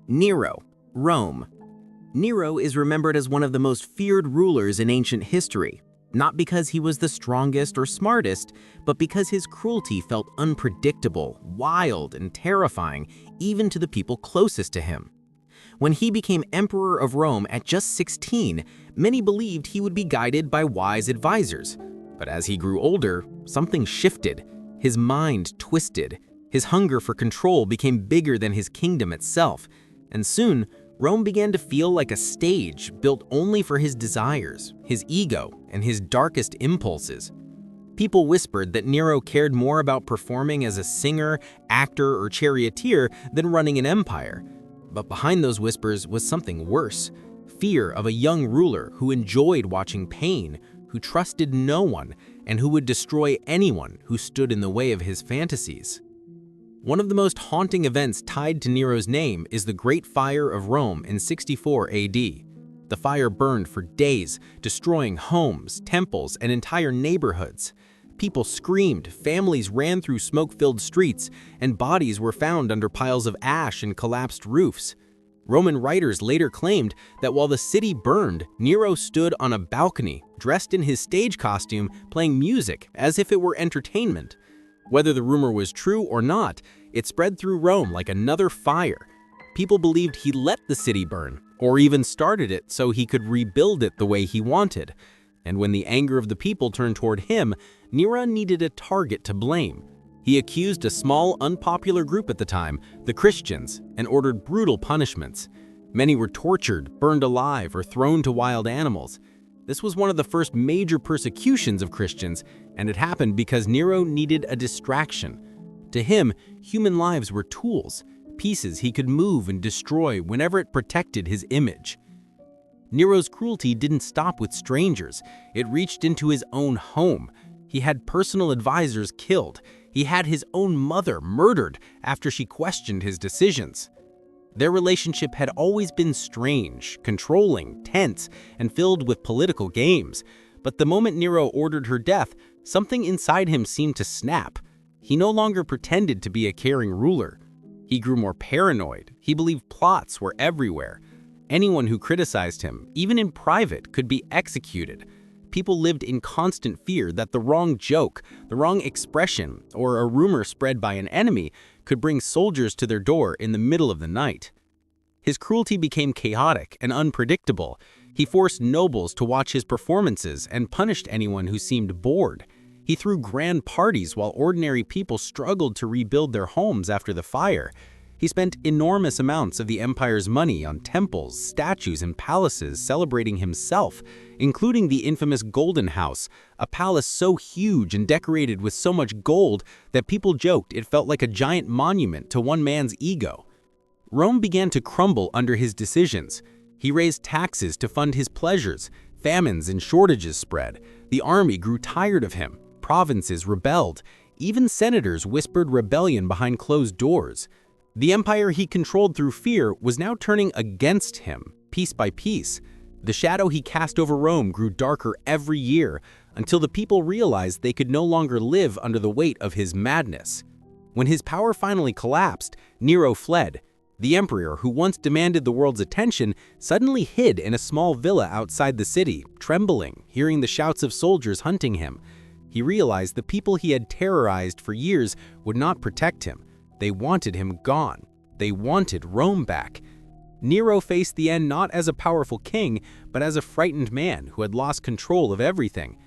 Nero, Rome. Nero is remembered as one of the most feared rulers in ancient history, not because he was the strongest or smartest, but because his cruelty felt unpredictable, wild, and terrifying even to the people closest to him. When he became emperor of Rome at just 16, many believed he would be guided by wise advisors. But as he grew older, something shifted. His mind twisted. His hunger for control became bigger than his kingdom itself, and soon, Rome began to feel like a stage built only for his desires, his ego, and his darkest impulses. People whispered that Nero cared more about performing as a singer, actor, or charioteer than running an empire. But behind those whispers was something worse: fear of a young ruler who enjoyed watching pain, who trusted no one, and who would destroy anyone who stood in the way of his fantasies. One of the most haunting events tied to Nero's name is the Great Fire of Rome in 64 AD. The fire burned for days, destroying homes, temples, and entire neighborhoods. People screamed, families ran through smoke-filled streets, and bodies were found under piles of ash and collapsed roofs. Roman writers later claimed that while the city burned, Nero stood on a balcony, dressed in his stage costume, playing music as if it were entertainment. Whether the rumor was true or not, it spread through Rome like another fire. People believed he let the city burn, or even started it so he could rebuild it the way he wanted. And when the anger of the people turned toward him, Nero needed a target to blame. He accused a small, unpopular group at the time, the Christians, and ordered brutal punishments. Many were tortured, burned alive, or thrown to wild animals. This was one of the first major persecutions of Christians, and it happened because Nero needed a distraction. To him, human lives were tools, pieces he could move and destroy whenever it protected his image. Nero's cruelty didn't stop with strangers. It reached into his own home. He had personal advisors killed. He had his own mother murdered after she questioned his decisions. Their relationship had always been strange, controlling, tense, and filled with political games. But the moment Nero ordered her death, something inside him seemed to snap. He no longer pretended to be a caring ruler. He grew more paranoid. He believed plots were everywhere. Anyone who criticized him, even in private, could be executed. People lived in constant fear that the wrong joke, the wrong expression, or a rumor spread by an enemy could bring soldiers to their door in the middle of the night. His cruelty became chaotic and unpredictable. He forced nobles to watch his performances and punished anyone who seemed bored. He threw grand parties while ordinary people struggled to rebuild their homes after the fire. He spent enormous amounts of the empire's money on temples, statues, and palaces celebrating himself, including the infamous Golden House, a palace so huge and decorated with so much gold that people joked it felt like a giant monument to one man's ego. Rome began to crumble under his decisions. He raised taxes to fund his pleasures. Famines and shortages spread. The army grew tired of him. Provinces rebelled. Even senators whispered rebellion behind closed doors. The empire he controlled through fear was now turning against him, piece by piece. The shadow he cast over Rome grew darker every year, until the people realized they could no longer live under the weight of his madness. When his power finally collapsed, Nero fled. The emperor, who once demanded the world's attention, suddenly hid in a small villa outside the city, trembling, hearing the shouts of soldiers hunting him. He realized the people he had terrorized for years would not protect him. They wanted him gone. They wanted Rome back. Nero faced the end not as a powerful king, but as a frightened man who had lost control of everything.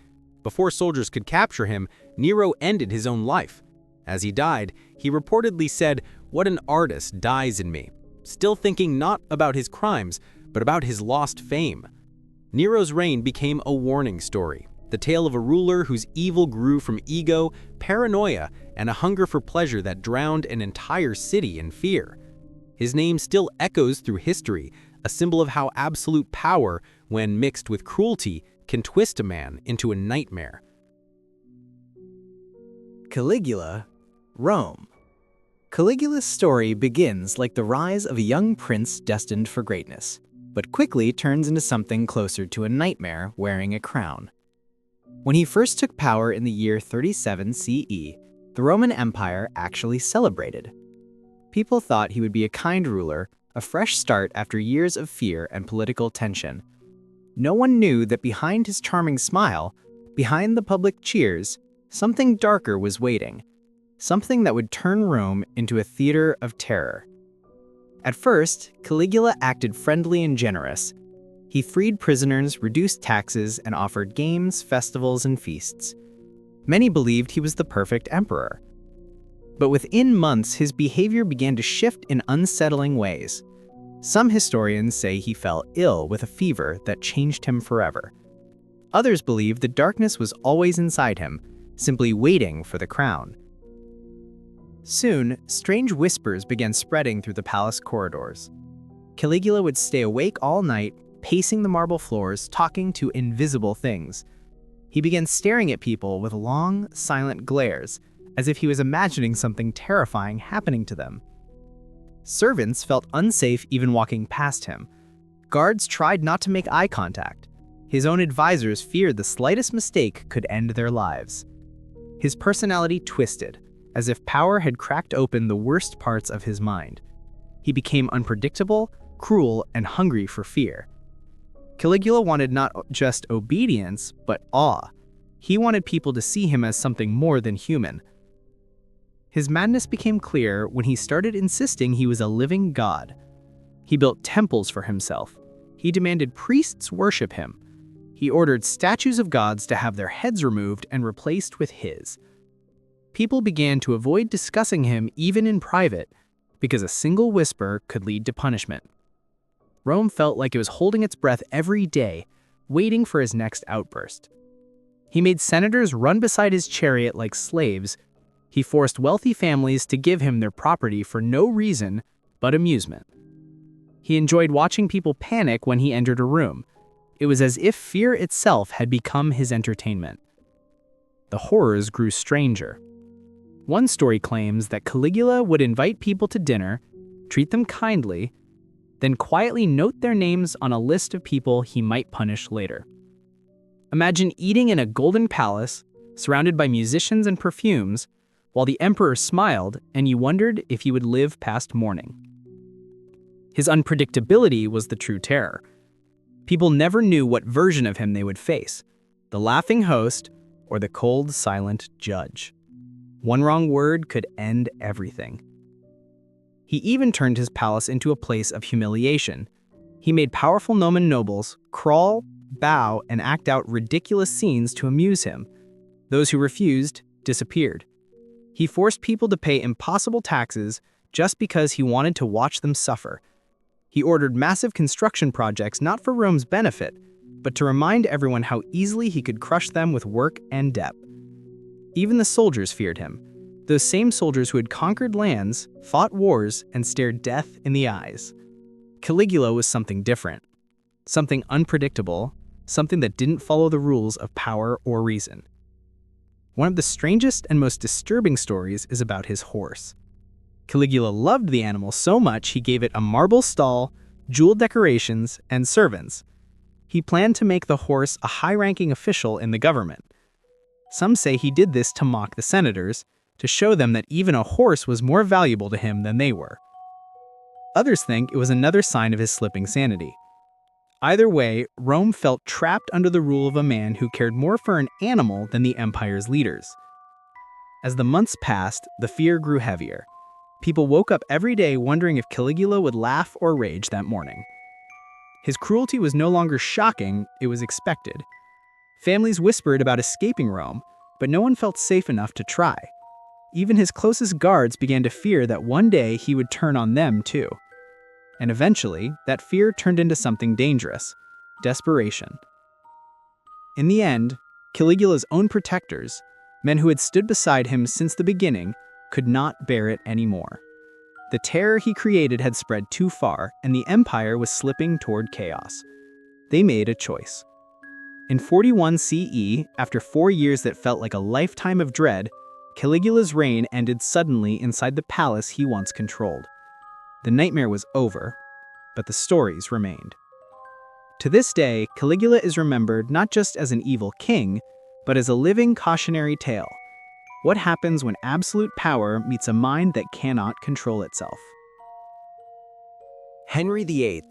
Before soldiers could capture him, Nero ended his own life. As he died, he reportedly said, "What an artist dies in me," still thinking not about his crimes, but about his lost fame. Nero's reign became a warning story, the tale of a ruler whose evil grew from ego, paranoia, and a hunger for pleasure that drowned an entire city in fear. His name still echoes through history, a symbol of how absolute power, when mixed with cruelty, can twist a man into a nightmare. Caligula, Rome. Caligula's story begins like the rise of a young prince destined for greatness, but quickly turns into something closer to a nightmare wearing a crown. When he first took power in the year 37 CE, the Roman Empire actually celebrated. People thought he would be a kind ruler, a fresh start after years of fear and political tension. No one knew that behind his charming smile, behind the public cheers, something darker was waiting, something that would turn Rome into a theater of terror. At first, Caligula acted friendly and generous. He freed prisoners, reduced taxes, and offered games, festivals, and feasts. Many believed he was the perfect emperor. But within months, his behavior began to shift in unsettling ways. Some historians say he fell ill with a fever that changed him forever. Others believe the darkness was always inside him, simply waiting for the crown. Soon, strange whispers began spreading through the palace corridors. Caligula would stay awake all night, pacing the marble floors, talking to invisible things. He began staring at people with long, silent glares, as if he was imagining something terrifying happening to them. Servants felt unsafe even walking past him. Guards tried not to make eye contact. His own advisors feared the slightest mistake could end their lives. His personality twisted, as if power had cracked open the worst parts of his mind. He became unpredictable, cruel, and hungry for fear. Caligula wanted not just obedience, but awe. He wanted people to see him as something more than human. His madness became clear when he started insisting he was a living god. He built temples for himself. He demanded priests worship him. He ordered statues of gods to have their heads removed and replaced with his. People began to avoid discussing him even in private, because a single whisper could lead to punishment. Rome felt like it was holding its breath every day, waiting for his next outburst. He made senators run beside his chariot like slaves. He forced wealthy families to give him their property for no reason but amusement. He enjoyed watching people panic when he entered a room. It was as if fear itself had become his entertainment. The horrors grew stranger. One story claims that Caligula would invite people to dinner, treat them kindly, then quietly note their names on a list of people he might punish later. Imagine eating in a golden palace, surrounded by musicians and perfumes, while the emperor smiled and you wondered if he would live past morning. His unpredictability was the true terror. People never knew what version of him they would face, the laughing host or the cold, silent judge. One wrong word could end everything. He even turned his palace into a place of humiliation. He made powerful Roman nobles crawl, bow, and act out ridiculous scenes to amuse him. Those who refused disappeared. He forced people to pay impossible taxes just because he wanted to watch them suffer. He ordered massive construction projects not for Rome's benefit, but to remind everyone how easily he could crush them with work and debt. Even the soldiers feared him. Those same soldiers who had conquered lands, fought wars, and stared death in the eyes. Caligula was something different, something unpredictable, something that didn't follow the rules of power or reason. One of the strangest and most disturbing stories is about his horse. Caligula loved the animal so much he gave it a marble stall, jeweled decorations, and servants. He planned to make the horse a high-ranking official in the government. Some say he did this to mock the senators, to show them that even a horse was more valuable to him than they were. Others think it was another sign of his slipping sanity. Either way, Rome felt trapped under the rule of a man who cared more for an animal than the empire's leaders. As the months passed, the fear grew heavier. People woke up every day wondering if Caligula would laugh or rage that morning. His cruelty was no longer shocking, it was expected. Families whispered about escaping Rome, but no one felt safe enough to try. Even his closest guards began to fear that one day he would turn on them too. And eventually, that fear turned into something dangerous: desperation. In the end, Caligula's own protectors, men who had stood beside him since the beginning, could not bear it anymore. The terror he created had spread too far, and the empire was slipping toward chaos. They made a choice. In 41 CE, after 4 years that felt like a lifetime of dread, Caligula's reign ended suddenly inside the palace he once controlled. The nightmare was over, but the stories remained. To this day, Caligula is remembered not just as an evil king, but as a living cautionary tale. What happens when absolute power meets a mind that cannot control itself? Henry VIII.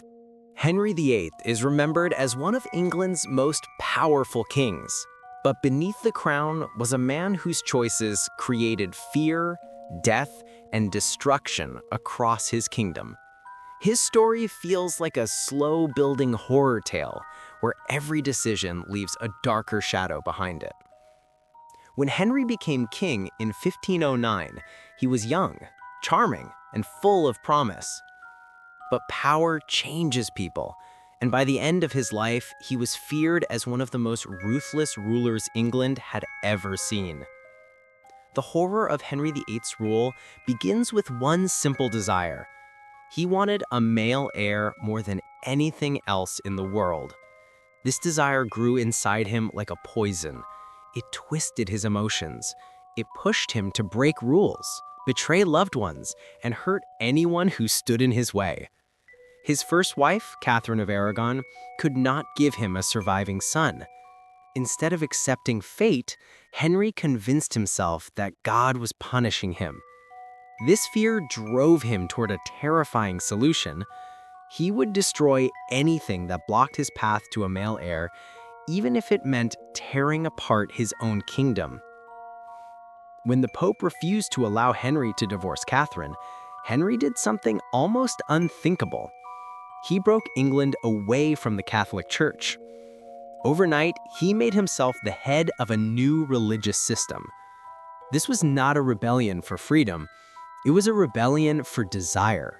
Henry VIII is remembered as one of England's most powerful kings. But beneath the crown was a man whose choices created fear, death, and destruction across his kingdom. His story feels like a slow-building horror tale where every decision leaves a darker shadow behind it. When Henry became king in 1509, he was young, charming, and full of promise. But power changes people, and by the end of his life, he was feared as one of the most ruthless rulers England had ever seen. The horror of Henry VIII's rule begins with one simple desire. He wanted a male heir more than anything else in the world. This desire grew inside him like a poison. It twisted his emotions. It pushed him to break rules, betray loved ones, and hurt anyone who stood in his way. His first wife, Catherine of Aragon, could not give him a surviving son. Instead of accepting fate, Henry convinced himself that God was punishing him. This fear drove him toward a terrifying solution. He would destroy anything that blocked his path to a male heir, even if it meant tearing apart his own kingdom. When the Pope refused to allow Henry to divorce Catherine, Henry did something almost unthinkable. He broke England away from the Catholic Church. Overnight, he made himself the head of a new religious system. This was not a rebellion for freedom, it was a rebellion for desire.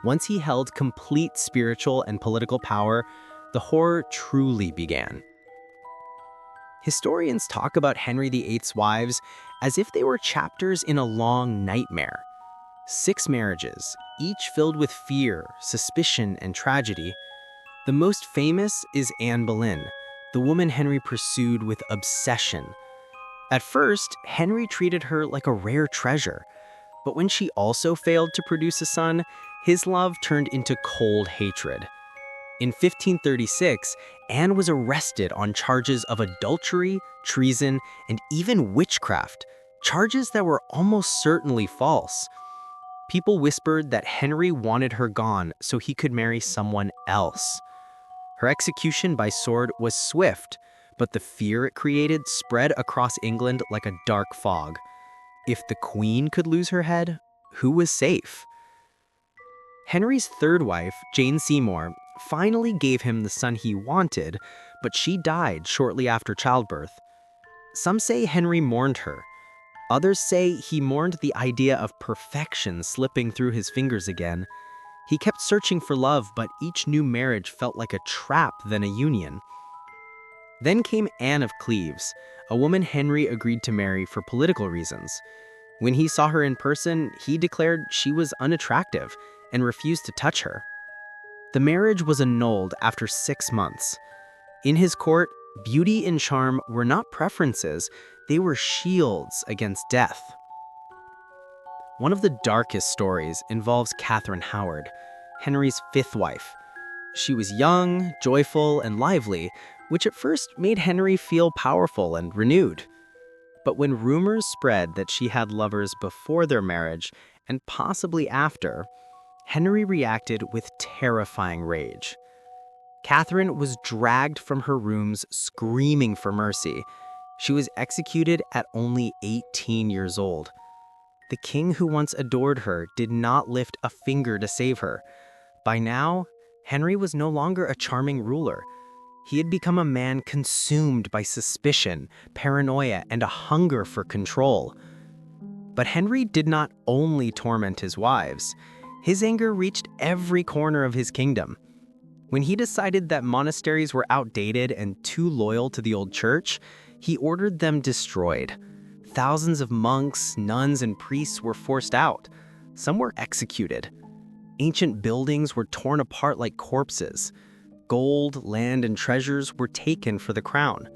Once he held complete spiritual and political power, the horror truly began. Historians talk about Henry VIII's wives as if they were chapters in a long nightmare. 6 marriages, each filled with fear, suspicion, and tragedy. The most famous is Anne Boleyn, the woman Henry pursued with obsession. At first, Henry treated her like a rare treasure, but when she also failed to produce a son, his love turned into cold hatred. In 1536, Anne was arrested on charges of adultery, treason, and even witchcraft, charges that were almost certainly false. People whispered that Henry wanted her gone so he could marry someone else. Her execution by sword was swift, but the fear it created spread across England like a dark fog. If the Queen could lose her head, who was safe? Henry's third wife, Jane Seymour, finally gave him the son he wanted, but she died shortly after childbirth. Some say Henry mourned her. Others say he mourned the idea of perfection slipping through his fingers again. He kept searching for love, but each new marriage felt like a trap than a union. Then came Anne of Cleves, a woman Henry agreed to marry for political reasons. When he saw her in person, he declared she was unattractive and refused to touch her. The marriage was annulled after 6 months. In his court, beauty and charm were not preferences, they were shields against death. One of the darkest stories involves Catherine Howard, Henry's 5th wife. She was young, joyful, and lively, which at first made Henry feel powerful and renewed. But when rumors spread that she had lovers before their marriage and possibly after, Henry reacted with terrifying rage. Catherine was dragged from her rooms screaming for mercy. She was executed at only 18 years old. The king who once adored her did not lift a finger to save her. By now, Henry was no longer a charming ruler. He had become a man consumed by suspicion, paranoia, and a hunger for control. But Henry did not only torment his wives. His anger reached every corner of his kingdom. When he decided that monasteries were outdated and too loyal to the old church, he ordered them destroyed. Thousands of monks, nuns, and priests were forced out. Some were executed. Ancient buildings were torn apart like corpses. Gold, land, and treasures were taken for the crown.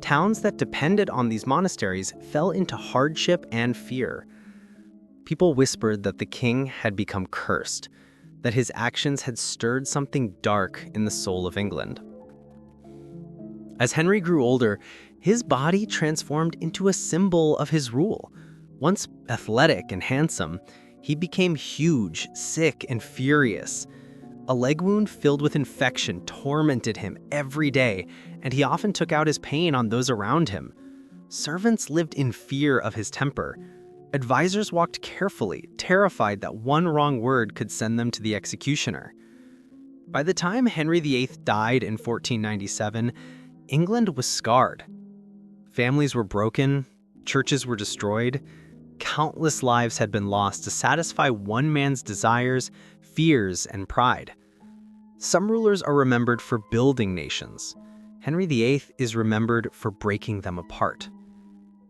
Towns that depended on these monasteries fell into hardship and fear. People whispered that the king had become cursed, that his actions had stirred something dark in the soul of England. As Henry grew older, his body transformed into a symbol of his rule. Once athletic and handsome, he became huge, sick, and furious. A leg wound filled with infection tormented him every day, and he often took out his pain on those around him. Servants lived in fear of his temper. Advisors walked carefully, terrified that one wrong word could send them to the executioner. By the time Henry VIII died in 1497, England was scarred. Families were broken, churches were destroyed, countless lives had been lost to satisfy one man's desires, fears, and pride. Some rulers are remembered for building nations. Henry VIII is remembered for breaking them apart.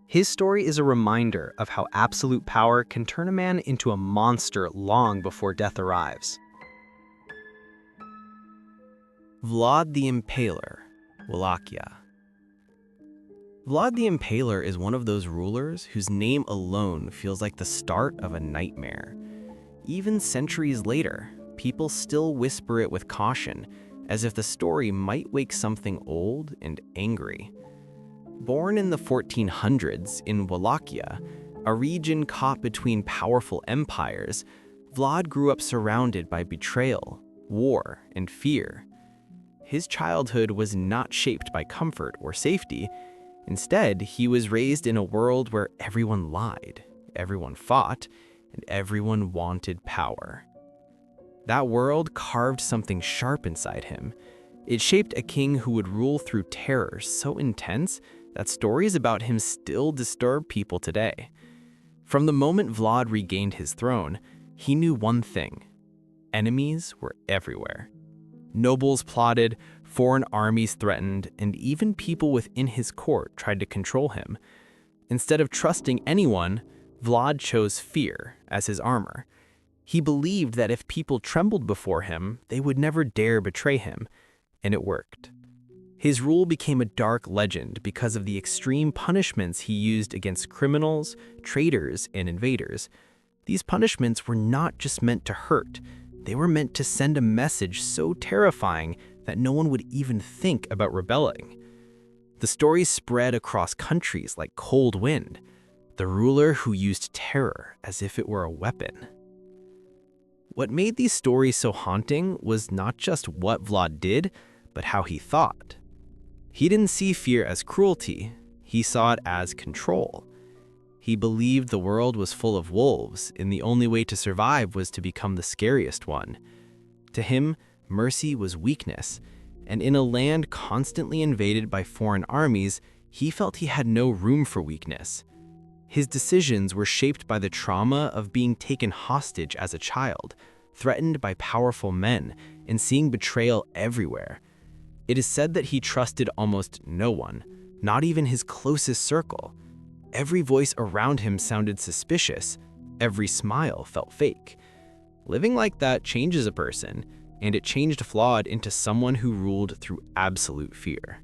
His story is a reminder of how absolute power can turn a man into a monster long before death arrives. Vlad the Impaler, Wallachia. Vlad the Impaler is one of those rulers whose name alone feels like the start of a nightmare. Even centuries later, people still whisper it with caution, as if the story might wake something old and angry. Born in the 1400s in Wallachia, a region caught between powerful empires, Vlad grew up surrounded by betrayal, war, and fear. His childhood was not shaped by comfort or safety. Instead, he was raised in a world where everyone lied, everyone fought, and everyone wanted power. That world carved something sharp inside him. It shaped a king who would rule through terror so intense that stories about him still disturb people today. From the moment Vlad regained his throne, he knew one thing: enemies were everywhere. Nobles plotted, foreign armies threatened, and even people within his court tried to control him. Instead of trusting anyone, Vlad chose fear as his armor. He believed that if people trembled before him, they would never dare betray him, and it worked. His rule became a dark legend because of the extreme punishments he used against criminals, traitors, and invaders. These punishments were not just meant to hurt, they were meant to send a message so terrifying that no one would even think about rebelling. The stories spread across countries like cold wind, the ruler who used terror as if it were a weapon. What made these stories so haunting was not just what Vlad did, but how he thought. He didn't see fear as cruelty, he saw it as control. He believed the world was full of wolves, and the only way to survive was to become the scariest one. To him, mercy was weakness, and in a land constantly invaded by foreign armies, he felt he had no room for weakness. His decisions were shaped by the trauma of being taken hostage as a child, threatened by powerful men, and seeing betrayal everywhere. It is said that he trusted almost no one, not even his closest circle. Every voice around him sounded suspicious. Every smile felt fake. Living like that changes a person, and it changed Vlad into someone who ruled through absolute fear.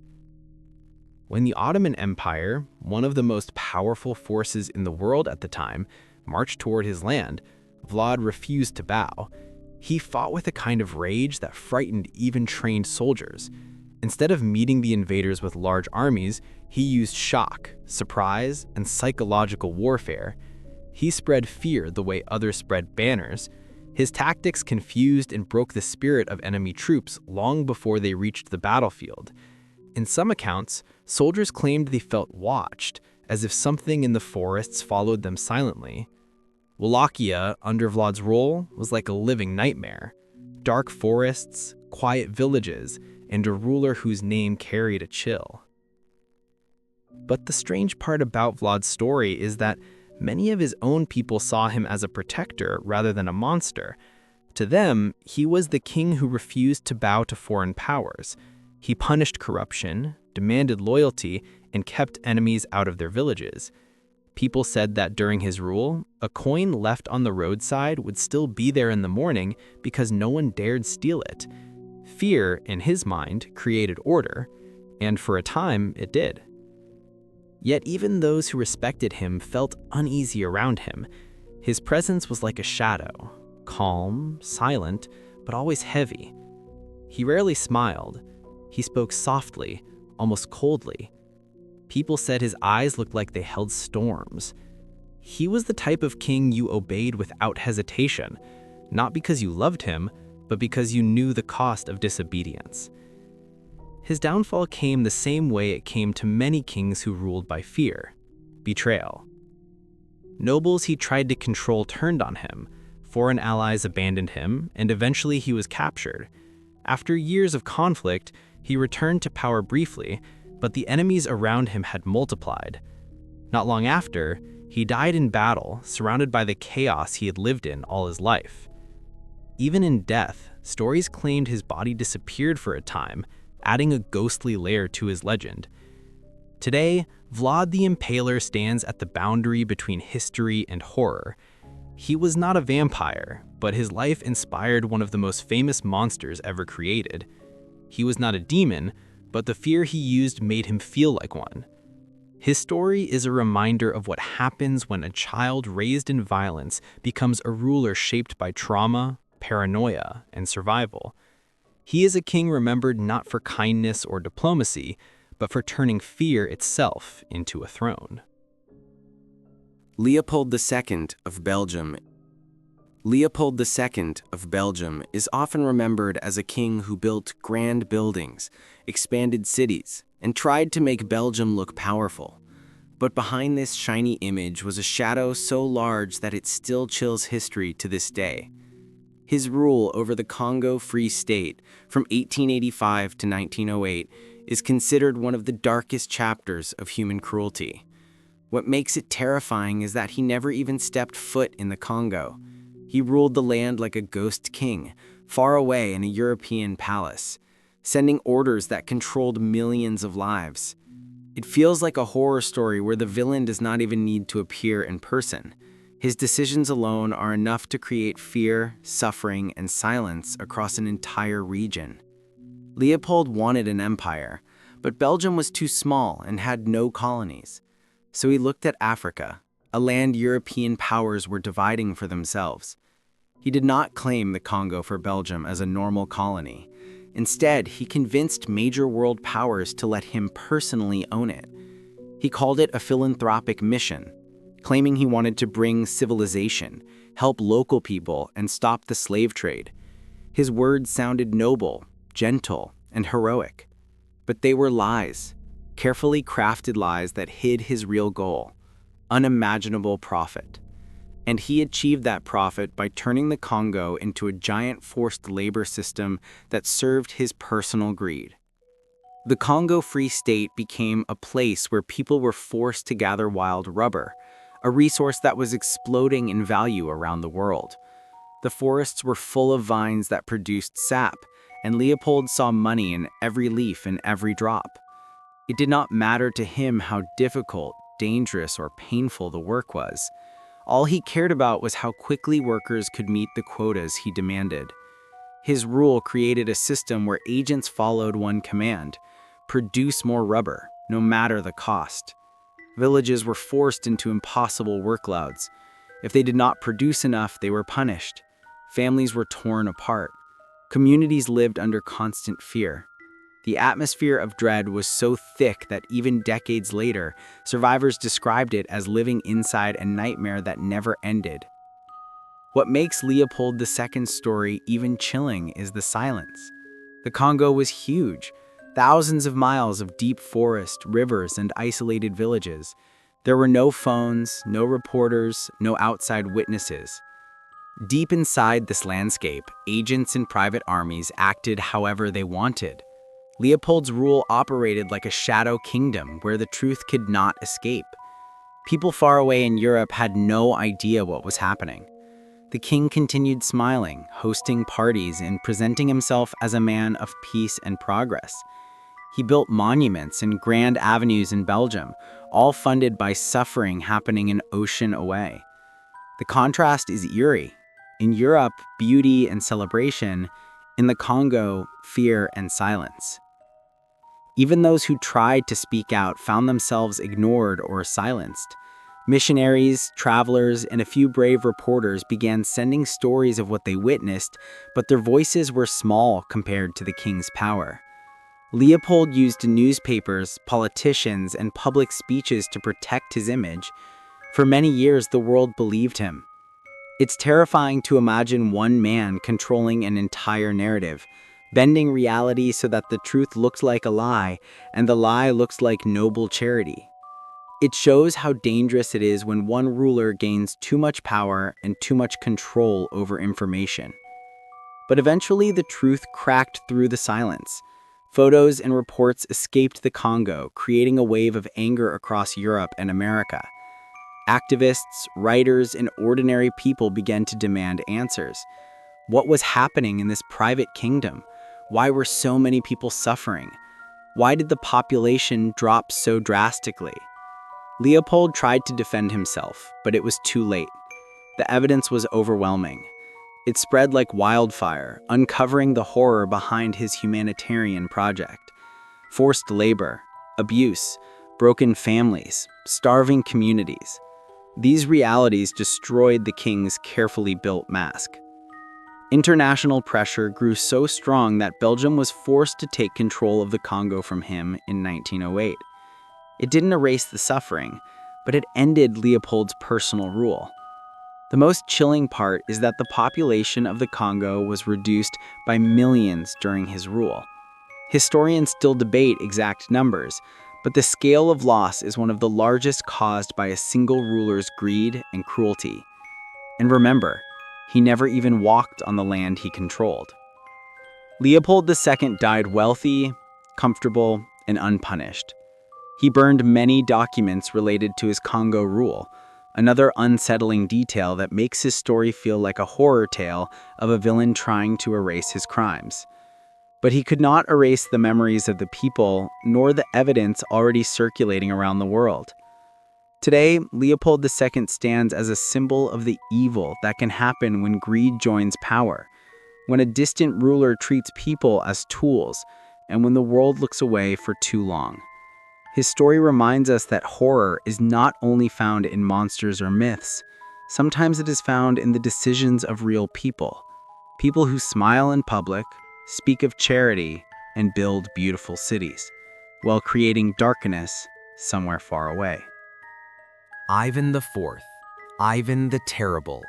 When the Ottoman Empire, one of the most powerful forces in the world at the time, marched toward his land, Vlad refused to bow. He fought with a kind of rage that frightened even trained soldiers. Instead of meeting the invaders with large armies, he used shock, surprise, and psychological warfare. He spread fear the way others spread banners. His tactics confused and broke the spirit of enemy troops long before they reached the battlefield. In some accounts, soldiers claimed they felt watched, as if something in the forests followed them silently. Wallachia, under Vlad's rule, was like a living nightmare. Dark forests, quiet villages, and a ruler whose name carried a chill. But the strange part about Vlad's story is that many of his own people saw him as a protector rather than a monster. To them, he was the king who refused to bow to foreign powers. He punished corruption, demanded loyalty, and kept enemies out of their villages. People said that during his rule, a coin left on the roadside would still be there in the morning because no one dared steal it. Fear, in his mind, created order, and for a time, it did. Yet even those who respected him felt uneasy around him. His presence was like a shadow, calm, silent, but always heavy. He rarely smiled. He spoke softly, almost coldly. People said his eyes looked like they held storms. He was the type of king you obeyed without hesitation, not because you loved him, but but because you knew the cost of disobedience. His downfall came the same way it came to many kings who ruled by fear: betrayal. Nobles he tried to control turned on him, foreign allies abandoned him, and eventually he was captured. After years of conflict, he returned to power briefly, but the enemies around him had multiplied. Not long after, he died in battle, surrounded by the chaos he had lived in all his life. Even in death, stories claimed his body disappeared for a time, adding a ghostly layer to his legend. Today, Vlad the Impaler stands at the boundary between history and horror. He was not a vampire, but his life inspired one of the most famous monsters ever created. He was not a demon, but the fear he used made him feel like one. His story is a reminder of what happens when a child raised in violence becomes a ruler shaped by trauma, paranoia, and survival. He is a king remembered not for kindness or diplomacy, but for turning fear itself into a throne. Leopold II of Belgium. Leopold II of Belgium is often remembered as a king who built grand buildings, expanded cities, and tried to make Belgium look powerful. But behind this shiny image was a shadow so large that it still chills history to this day. His rule over the Congo Free State from 1885 to 1908 is considered one of the darkest chapters of human cruelty. What makes it terrifying is that he never even stepped foot in the Congo. He ruled the land like a ghost king, far away in a European palace, sending orders that controlled millions of lives. It feels like a horror story where the villain does not even need to appear in person. His decisions alone are enough to create fear, suffering, and silence across an entire region. Leopold wanted an empire, but Belgium was too small and had no colonies. So he looked at Africa, a land European powers were dividing for themselves. He did not claim the Congo for Belgium as a normal colony. Instead, he convinced major world powers to let him personally own it. He called it a philanthropic mission, claiming he wanted to bring civilization, help local people, and stop the slave trade. His words sounded noble, gentle, and heroic. But they were lies, carefully crafted lies that hid his real goal: unimaginable profit. And he achieved that profit by turning the Congo into a giant forced labor system that served his personal greed. The Congo Free State became a place where people were forced to gather wild rubber, a resource that was exploding in value around the world. The forests were full of vines that produced sap, and Leopold saw money in every leaf and every drop. It did not matter to him how difficult, dangerous, or painful the work was. All he cared about was how quickly workers could meet the quotas he demanded. His rule created a system where agents followed one command: produce more rubber, no matter the cost. Villages were forced into impossible workloads. If they did not produce enough, they were punished. Families were torn apart. Communities lived under constant fear. The atmosphere of dread was so thick that even decades later, survivors described it as living inside a nightmare that never ended. What makes Leopold II's story even chilling is the silence. The Congo was huge, thousands of miles of deep forest, rivers, and isolated villages. There were no phones, no reporters, no outside witnesses. Deep inside this landscape, agents and private armies acted however they wanted. Leopold's rule operated like a shadow kingdom where the truth could not escape. People far away in Europe had no idea what was happening. The king continued smiling, hosting parties, and presenting himself as a man of peace and progress. He built monuments and grand avenues in Belgium, all funded by suffering happening an ocean away. The contrast is eerie. In Europe, beauty and celebration. In the Congo, fear and silence. Even those who tried to speak out found themselves ignored or silenced. Missionaries, travelers, and a few brave reporters began sending stories of what they witnessed, but their voices were small compared to the king's power. Leopold used newspapers, politicians, and public speeches to protect his image. For many years, the world believed him. It's terrifying to imagine one man controlling an entire narrative, bending reality so that the truth looks like a lie and the lie looks like noble charity. It shows how dangerous it is when one ruler gains too much power and too much control over information. But eventually the truth cracked through the silence. Photos and reports escaped the Congo, creating a wave of anger across Europe and America. Activists, writers, and ordinary people began to demand answers. What was happening in this private kingdom? Why were so many people suffering? Why did the population drop so drastically? Leopold tried to defend himself, but it was too late. The evidence was overwhelming. It spread like wildfire, uncovering the horror behind his humanitarian project. Forced labor, abuse, broken families, starving communities. These realities destroyed the king's carefully built mask. International pressure grew so strong that Belgium was forced to take control of the Congo from him in 1908. It didn't erase the suffering, but it ended Leopold's personal rule. The most chilling part is that the population of the Congo was reduced by millions during his rule. Historians still debate exact numbers, but the scale of loss is one of the largest caused by a single ruler's greed and cruelty. And remember, he never even walked on the land he controlled. Leopold II died wealthy, comfortable, and unpunished. He burned many documents related to his Congo rule, another unsettling detail that makes his story feel like a horror tale of a villain trying to erase his crimes. But he could not erase the memories of the people, nor the evidence already circulating around the world. Today, Leopold II stands as a symbol of the evil that can happen when greed joins power, when a distant ruler treats people as tools, and when the world looks away for too long. His story reminds us that horror is not only found in monsters or myths. Sometimes it is found in the decisions of real people. People who smile in public, speak of charity, and build beautiful cities, while creating darkness somewhere far away. Ivan IV, Ivan the Terrible.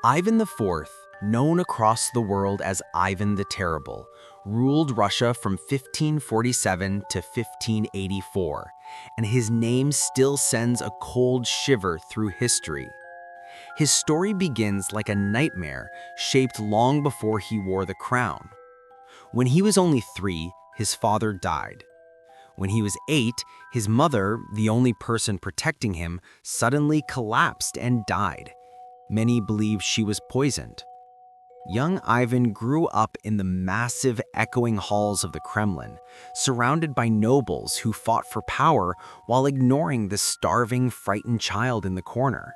Ivan IV, known across the world as Ivan the Terrible, ruled Russia from 1547 to 1584, and his name still sends a cold shiver through history. His story begins like a nightmare shaped long before he wore the crown. When he was only 3, his father died. When he was 8, his mother, the only person protecting him, suddenly collapsed and died. Many believe she was poisoned. Young Ivan grew up in the massive, echoing halls of the Kremlin, surrounded by nobles who fought for power while ignoring the starving, frightened child in the corner.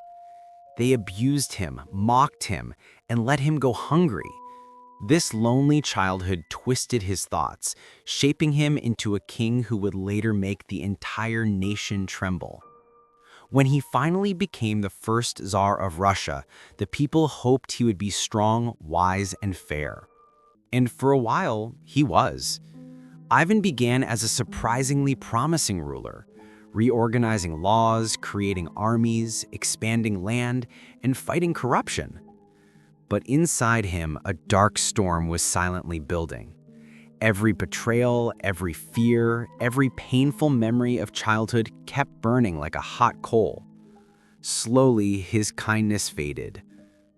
They abused him, mocked him, and let him go hungry. This lonely childhood twisted his thoughts, shaping him into a king who would later make the entire nation tremble. When he finally became the first Tsar of Russia, the people hoped he would be strong, wise, and fair. And for a while, he was. Ivan began as a surprisingly promising ruler, reorganizing laws, creating armies, expanding land, and fighting corruption. But inside him, a dark storm was silently building. Every betrayal, every fear, every painful memory of childhood kept burning like a hot coal. Slowly, his kindness faded.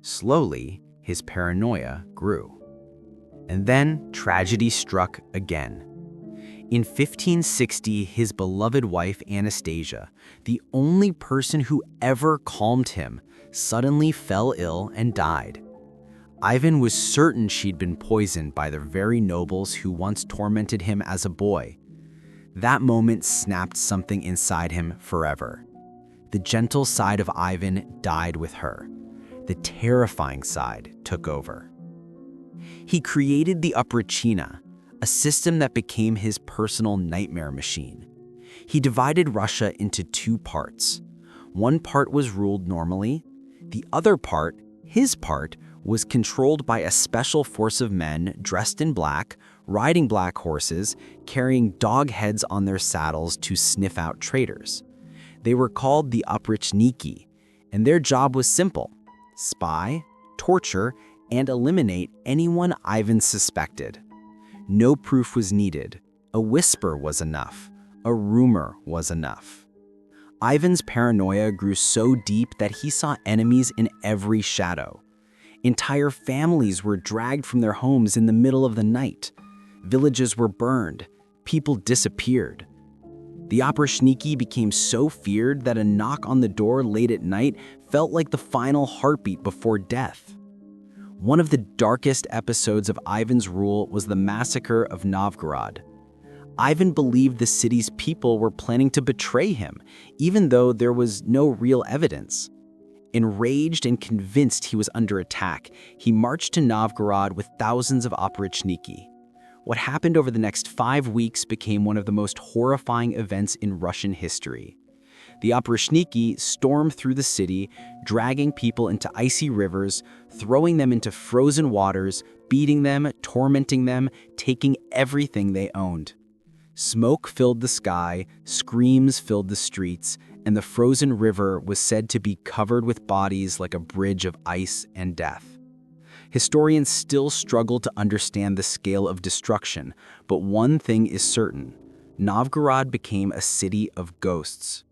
Slowly, his paranoia grew. And then tragedy struck again. In 1560, his beloved wife Anastasia, the only person who ever calmed him, suddenly fell ill and died. Ivan was certain she'd been poisoned by the very nobles who once tormented him as a boy. That moment snapped something inside him forever. The gentle side of Ivan died with her. The terrifying side took over. He created the Oprichnina, a system that became his personal nightmare machine. He divided Russia into 2 parts. One part was ruled normally. The other part, his part, was controlled by a special force of men dressed in black, riding black horses, carrying dog heads on their saddles to sniff out traitors. They were called the Oprichniki, and their job was simple: spy, torture, and eliminate anyone Ivan suspected. No proof was needed. A whisper was enough. A rumor was enough. Ivan's paranoia grew so deep that he saw enemies in every shadow. Entire families were dragged from their homes in the middle of the night. Villages were burned. People disappeared. The oproshniki became so feared that a knock on the door late at night felt like the final heartbeat before death. One of the darkest episodes of Ivan's rule was the massacre of Novgorod. Ivan believed the city's people were planning to betray him, even though there was no real evidence. Enraged and convinced he was under attack, he marched to Novgorod with thousands of oproshniki. What happened over the next 5 weeks became one of the most horrifying events in Russian history. The oproshniki stormed through the city, dragging people into icy rivers, throwing them into frozen waters, beating them, tormenting them, taking everything they owned. Smoke filled the sky, screams filled the streets, and the frozen river was said to be covered with bodies like a bridge of ice and death. Historians still struggle to understand the scale of destruction, but one thing is certain: Novgorod became a city of ghosts.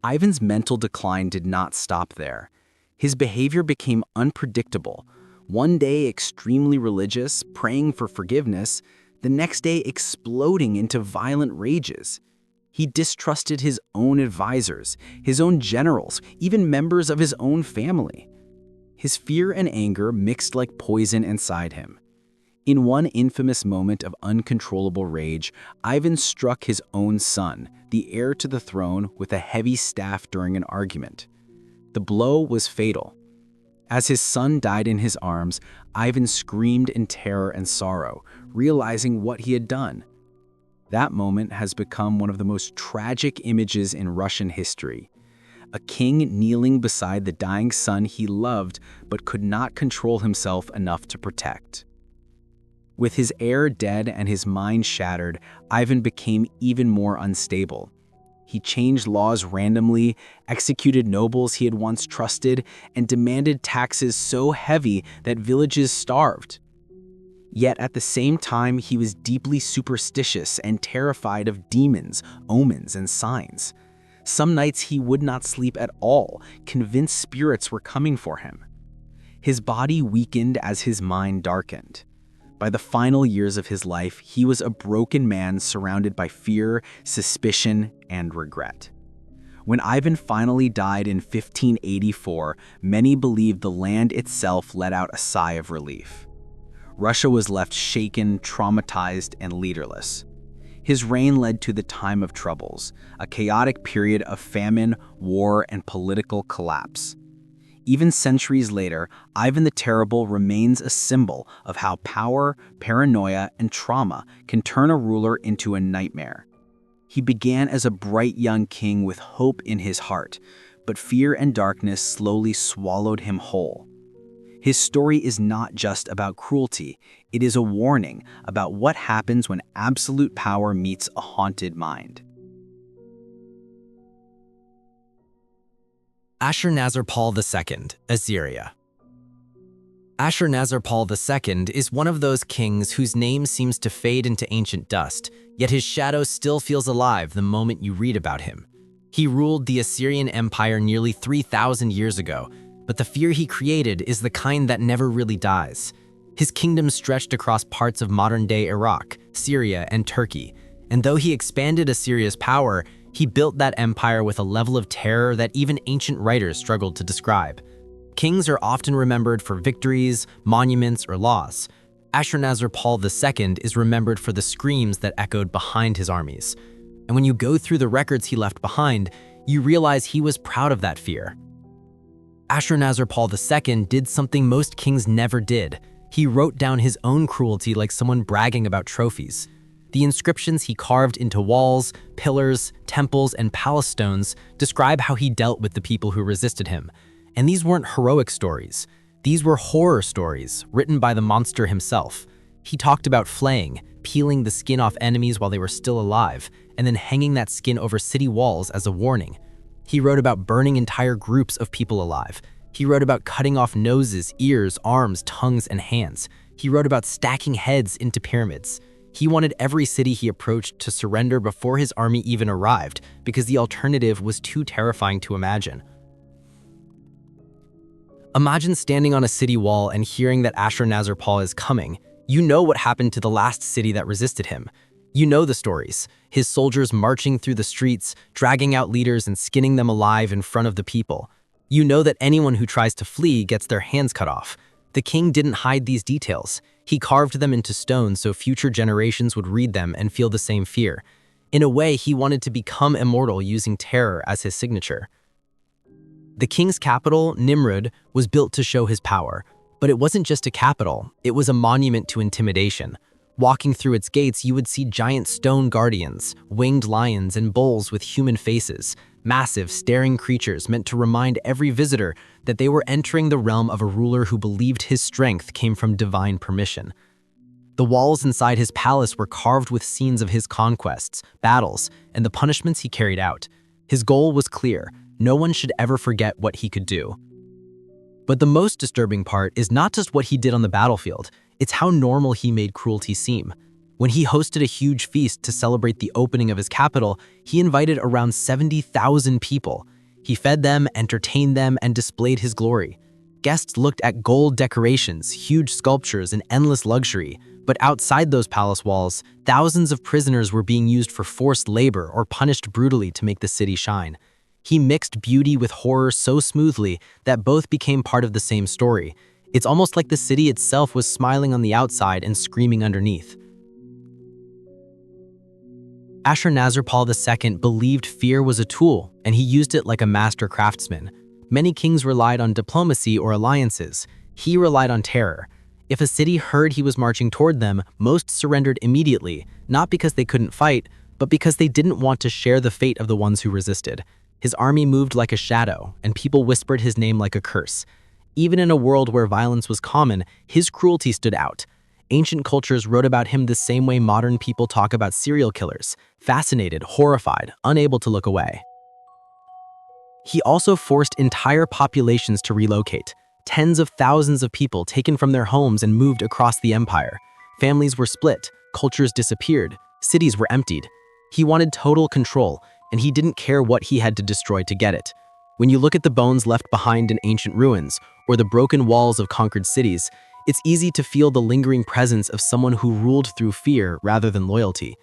Ivan's mental decline did not stop there. His behavior became unpredictable. One day extremely religious, praying for forgiveness, the next day exploding into violent rages. He distrusted his own advisors, his own generals, even members of his own family. His fear and anger mixed like poison inside him. In one infamous moment of uncontrollable rage, Ivan struck his own son, the heir to the throne, with a heavy staff during an argument. The blow was fatal. As his son died in his arms, Ivan screamed in terror and sorrow, realizing what he had done. That moment has become one of the most tragic images in Russian history. A king kneeling beside the dying son he loved but could not control himself enough to protect. With his heir dead and his mind shattered, Ivan became even more unstable. He changed laws randomly, executed nobles he had once trusted, and demanded taxes so heavy that villages starved. Yet at the same time, he was deeply superstitious and terrified of demons, omens, and signs. Some nights he would not sleep at all, convinced spirits were coming for him. His body weakened as his mind darkened. By the final years of his life, he was a broken man surrounded by fear, suspicion, and regret. When Ivan finally died in 1584, many believed the land itself let out a sigh of relief. Russia was left shaken, traumatized, and leaderless. His reign led to the Time of Troubles, a chaotic period of famine, war, and political collapse. Even centuries later, Ivan the Terrible remains a symbol of how power, paranoia, and trauma can turn a ruler into a nightmare. He began as a bright young king with hope in his heart, but fear and darkness slowly swallowed him whole. His story is not just about cruelty, it is a warning about what happens when absolute power meets a haunted mind. Ashurnasirpal II, Assyria. Ashurnasirpal II is one of those kings whose name seems to fade into ancient dust, yet his shadow still feels alive the moment you read about him. He ruled the Assyrian Empire nearly 3,000 years ago, but the fear he created is the kind that never really dies. His kingdom stretched across parts of modern-day Iraq, Syria, and Turkey, and though he expanded Assyria's power, he built that empire with a level of terror that even ancient writers struggled to describe. Kings are often remembered for victories, monuments, or loss. Ashurnasirpal II is remembered for the screams that echoed behind his armies. And when you go through the records he left behind, you realize he was proud of that fear. Ashurnasirpal II did something most kings never did. He wrote down his own cruelty like someone bragging about trophies. The inscriptions he carved into walls, pillars, temples, and palace stones describe how he dealt with the people who resisted him. And these weren't heroic stories. These were horror stories written by the monster himself. He talked about flaying, peeling the skin off enemies while they were still alive, and then hanging that skin over city walls as a warning. He wrote about burning entire groups of people alive, He wrote about cutting off noses, ears, arms, tongues, and hands. He wrote about stacking heads into pyramids. He wanted every city he approached to surrender before his army even arrived, because the alternative was too terrifying to imagine. Imagine standing on a city wall and hearing that Ashurnasirpal is coming. You know what happened to the last city that resisted him. You know the stories. His soldiers marching through the streets, dragging out leaders and skinning them alive in front of the people. You know that anyone who tries to flee gets their hands cut off. The king didn't hide these details. He carved them into stone so future generations would read them and feel the same fear. In a way, he wanted to become immortal using terror as his signature. The king's capital, Nimrud, was built to show his power. But it wasn't just a capital, it was a monument to intimidation. Walking through its gates, you would see giant stone guardians, winged lions, and bulls with human faces, massive, staring creatures meant to remind every visitor that they were entering the realm of a ruler who believed his strength came from divine permission. The walls inside his palace were carved with scenes of his conquests, battles, and the punishments he carried out. His goal was clear: no one should ever forget what he could do. But the most disturbing part is not just what he did on the battlefield, it's how normal he made cruelty seem. When he hosted a huge feast to celebrate the opening of his capital, he invited around 70,000 people. He fed them, entertained them, and displayed his glory. Guests looked at gold decorations, huge sculptures, and endless luxury. But outside those palace walls, thousands of prisoners were being used for forced labor or punished brutally to make the city shine. He mixed beauty with horror so smoothly that both became part of the same story. It's almost like the city itself was smiling on the outside and screaming underneath. Ashurnasirpal II believed fear was a tool, and he used it like a master craftsman. Many kings relied on diplomacy or alliances. He relied on terror. If a city heard he was marching toward them, most surrendered immediately, not because they couldn't fight, but because they didn't want to share the fate of the ones who resisted. His army moved like a shadow, and people whispered his name like a curse. Even in a world where violence was common, his cruelty stood out. Ancient cultures wrote about him the same way modern people talk about serial killers: fascinated, horrified, unable to look away. He also forced entire populations to relocate. Tens of thousands of people taken from their homes and moved across the empire. Families were split, cultures disappeared, cities were emptied. He wanted total control, and he didn't care what he had to destroy to get it. When you look at the bones left behind in ancient ruins, or the broken walls of conquered cities, it's easy to feel the lingering presence of someone who ruled through fear rather than loyalty.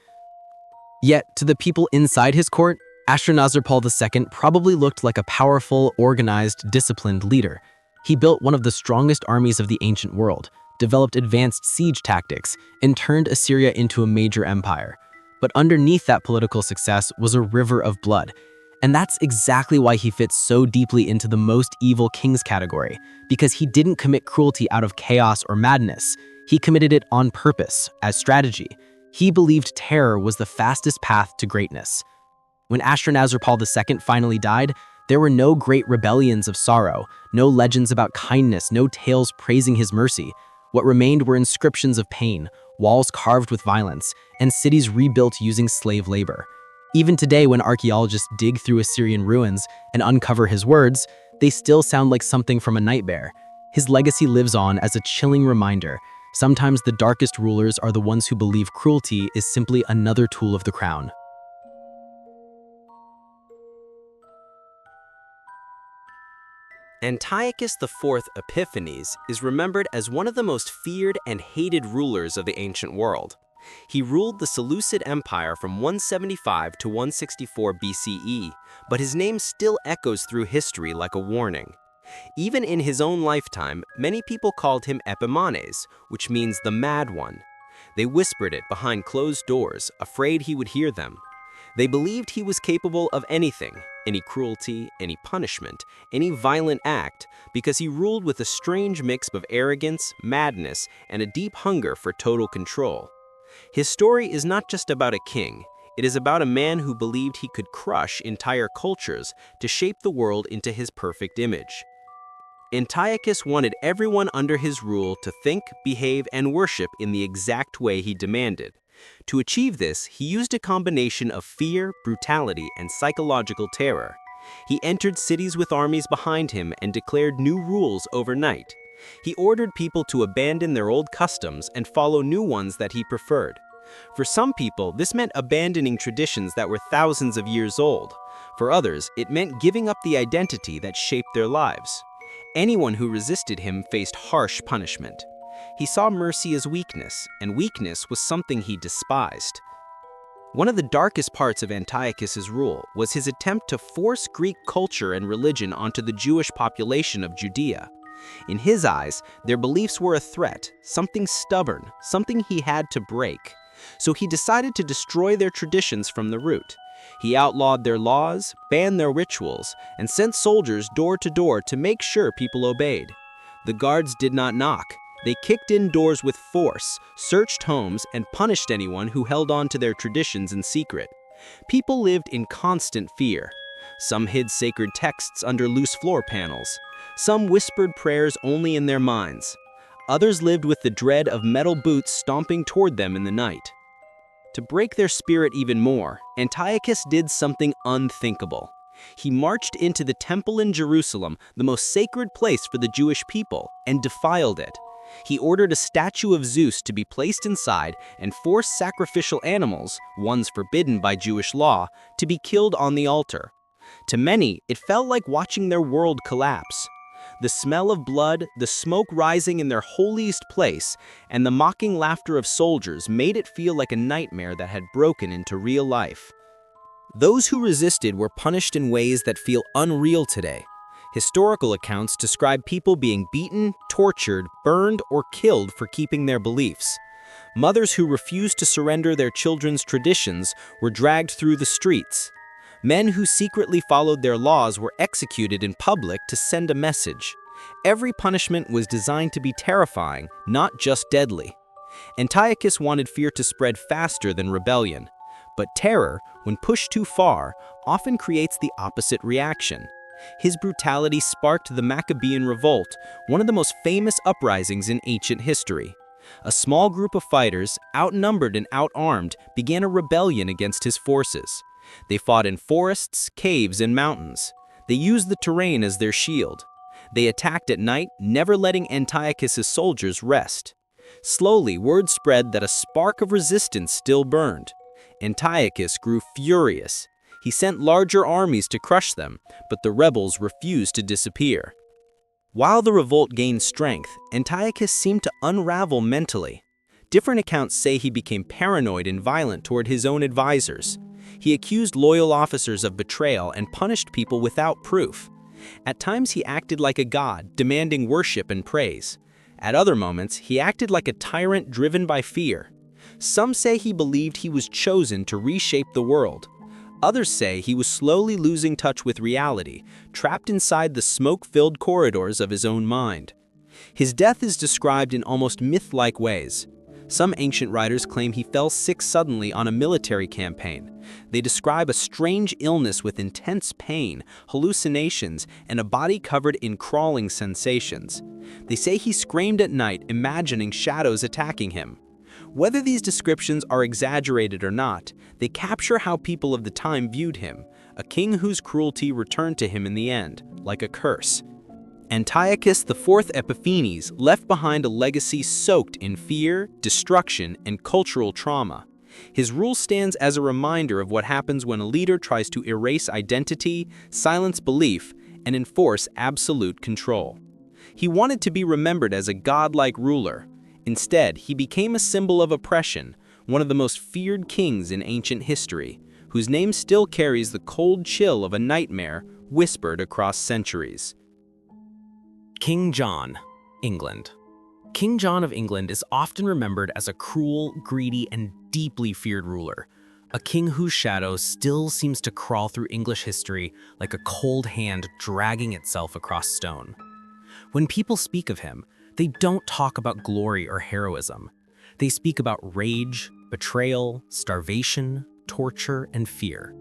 Yet, to the people inside his court, Ashurnasirpal II probably looked like a powerful, organized, disciplined leader. He built one of the strongest armies of the ancient world, developed advanced siege tactics, and turned Assyria into a major empire. But underneath that political success was a river of blood. And that's exactly why he fits so deeply into the most evil kings category, because he didn't commit cruelty out of chaos or madness. He committed it on purpose, as strategy. He believed terror was the fastest path to greatness. When Ashurnasirpal II finally died, there were no great rebellions of sorrow, no legends about kindness, no tales praising his mercy. What remained were inscriptions of pain, walls carved with violence, and cities rebuilt using slave labor. Even today, when archaeologists dig through Assyrian ruins and uncover his words, they still sound like something from a nightmare. His legacy lives on as a chilling reminder. Sometimes the darkest rulers are the ones who believe cruelty is simply another tool of the crown. Antiochus IV Epiphanes is remembered as one of the most feared and hated rulers of the ancient world. He ruled the Seleucid Empire from 175 to 164 BCE, but his name still echoes through history like a warning. Even in his own lifetime, many people called him Epimanes, which means the Mad One. They whispered it behind closed doors, afraid he would hear them. They believed he was capable of anything, any cruelty, any punishment, any violent act, because he ruled with a strange mix of arrogance, madness, and a deep hunger for total control. His story is not just about a king, it is about a man who believed he could crush entire cultures to shape the world into his perfect image. Antiochus wanted everyone under his rule to think, behave, and worship in the exact way he demanded. To achieve this, he used a combination of fear, brutality, and psychological terror. He entered cities with armies behind him and declared new rules overnight. He ordered people to abandon their old customs and follow new ones that he preferred. For some people, this meant abandoning traditions that were thousands of years old. For others, it meant giving up the identity that shaped their lives. Anyone who resisted him faced harsh punishment. He saw mercy as weakness, and weakness was something he despised. One of the darkest parts of Antiochus's rule was his attempt to force Greek culture and religion onto the Jewish population of Judea. In his eyes, their beliefs were a threat, something stubborn, something he had to break. So he decided to destroy their traditions from the root. He outlawed their laws, banned their rituals, and sent soldiers door to door to make sure people obeyed. The guards did not knock. They kicked in doors with force, searched homes, and punished anyone who held on to their traditions in secret. People lived in constant fear. Some hid sacred texts under loose floor panels. Some whispered prayers only in their minds. Others lived with the dread of metal boots stomping toward them in the night. To break their spirit even more, Antiochus did something unthinkable. He marched into the temple in Jerusalem, the most sacred place for the Jewish people, and defiled it. He ordered a statue of Zeus to be placed inside and forced sacrificial animals, ones forbidden by Jewish law, to be killed on the altar. To many, it felt like watching their world collapse. The smell of blood, the smoke rising in their holiest place, and the mocking laughter of soldiers made it feel like a nightmare that had broken into real life. Those who resisted were punished in ways that feel unreal today. Historical accounts describe people being beaten, tortured, burned, or killed for keeping their beliefs. Mothers who refused to surrender their children's traditions were dragged through the streets. Men who secretly followed their laws were executed in public to send a message. Every punishment was designed to be terrifying, not just deadly. Antiochus wanted fear to spread faster than rebellion. But terror, when pushed too far, often creates the opposite reaction. His brutality sparked the Maccabean Revolt, one of the most famous uprisings in ancient history. A small group of fighters, outnumbered and outarmed, began a rebellion against his forces. They fought in forests, caves, and mountains. They used the terrain as their shield. They attacked at night, never letting Antiochus's soldiers rest. Slowly, word spread that a spark of resistance still burned. Antiochus grew furious. He sent larger armies to crush them, but the rebels refused to disappear. While the revolt gained strength, Antiochus seemed to unravel mentally. Different accounts say he became paranoid and violent toward his own advisors. He accused loyal officers of betrayal and punished people without proof. At times he acted like a god, demanding worship and praise. At other moments, he acted like a tyrant driven by fear. Some say he believed he was chosen to reshape the world. Others say he was slowly losing touch with reality, trapped inside the smoke-filled corridors of his own mind. His death is described in almost myth-like ways. Some ancient writers claim he fell sick suddenly on a military campaign. They describe a strange illness with intense pain, hallucinations, and a body covered in crawling sensations. They say he screamed at night, imagining shadows attacking him. Whether these descriptions are exaggerated or not, they capture how people of the time viewed him, a king whose cruelty returned to him in the end, like a curse. Antiochus IV Epiphanes left behind a legacy soaked in fear, destruction, and cultural trauma. His rule stands as a reminder of what happens when a leader tries to erase identity, silence belief, and enforce absolute control. He wanted to be remembered as a godlike ruler. Instead, he became a symbol of oppression, one of the most feared kings in ancient history, whose name still carries the cold chill of a nightmare whispered across centuries. King John, England. King John of England is often remembered as a cruel, greedy, and deeply feared ruler, a king whose shadow still seems to crawl through English history like a cold hand dragging itself across stone. When people speak of him, they don't talk about glory or heroism. They speak about rage, betrayal, starvation, torture, and fear.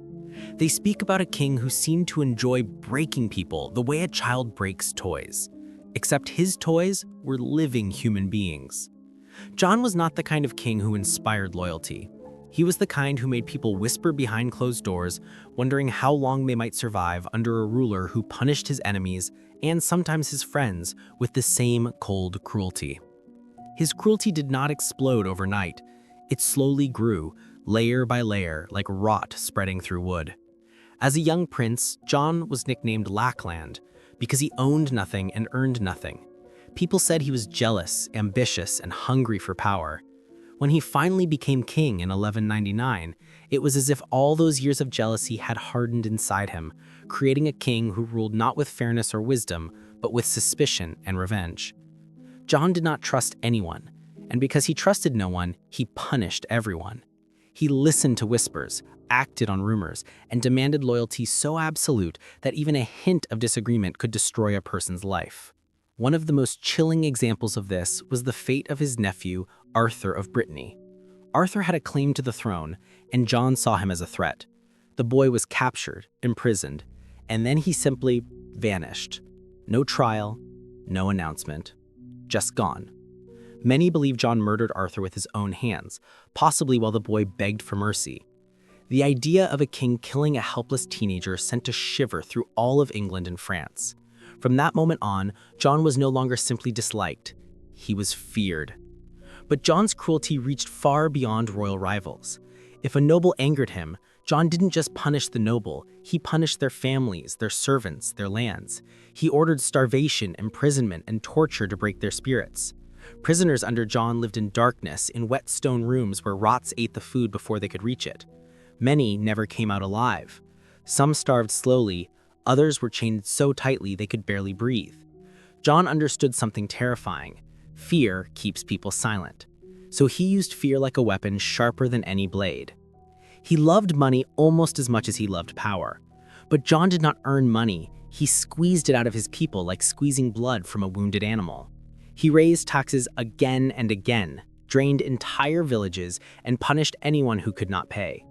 They speak about a king who seemed to enjoy breaking people the way a child breaks toys. Except his toys were living human beings. John was not the kind of king who inspired loyalty. He was the kind who made people whisper behind closed doors, wondering how long they might survive under a ruler who punished his enemies and sometimes his friends with the same cold cruelty. His cruelty did not explode overnight. It slowly grew, layer by layer, like rot spreading through wood. As a young prince, John was nicknamed Lackland because he owned nothing and earned nothing. People said he was jealous, ambitious, and hungry for power. When he finally became king in 1199, it was as if all those years of jealousy had hardened inside him, creating a king who ruled not with fairness or wisdom, but with suspicion and revenge. John did not trust anyone, and because he trusted no one, he punished everyone. He listened to whispers, acted on rumors, and demanded loyalty so absolute that even a hint of disagreement could destroy a person's life. One of the most chilling examples of this was the fate of his nephew, Arthur of Brittany. Arthur had a claim to the throne, and John saw him as a threat. The boy was captured, imprisoned, and then he simply vanished. No trial, no announcement, just gone. Many believe John murdered Arthur with his own hands, possibly while the boy begged for mercy. The idea of a king killing a helpless teenager sent a shiver through all of England and France. From that moment on, John was no longer simply disliked, he was feared. But John's cruelty reached far beyond royal rivals. If a noble angered him, John didn't just punish the noble, he punished their families, their servants, their lands. He ordered starvation, imprisonment, and torture to break their spirits. Prisoners under John lived in darkness, in wet stone rooms where rots ate the food before they could reach it. Many never came out alive. Some starved slowly, others were chained so tightly they could barely breathe. John understood something terrifying. Fear keeps people silent. So he used fear like a weapon sharper than any blade. He loved money almost as much as he loved power. But John did not earn money, he squeezed it out of his people like squeezing blood from a wounded animal. He raised taxes again and again, drained entire villages, and punished anyone who could not pay.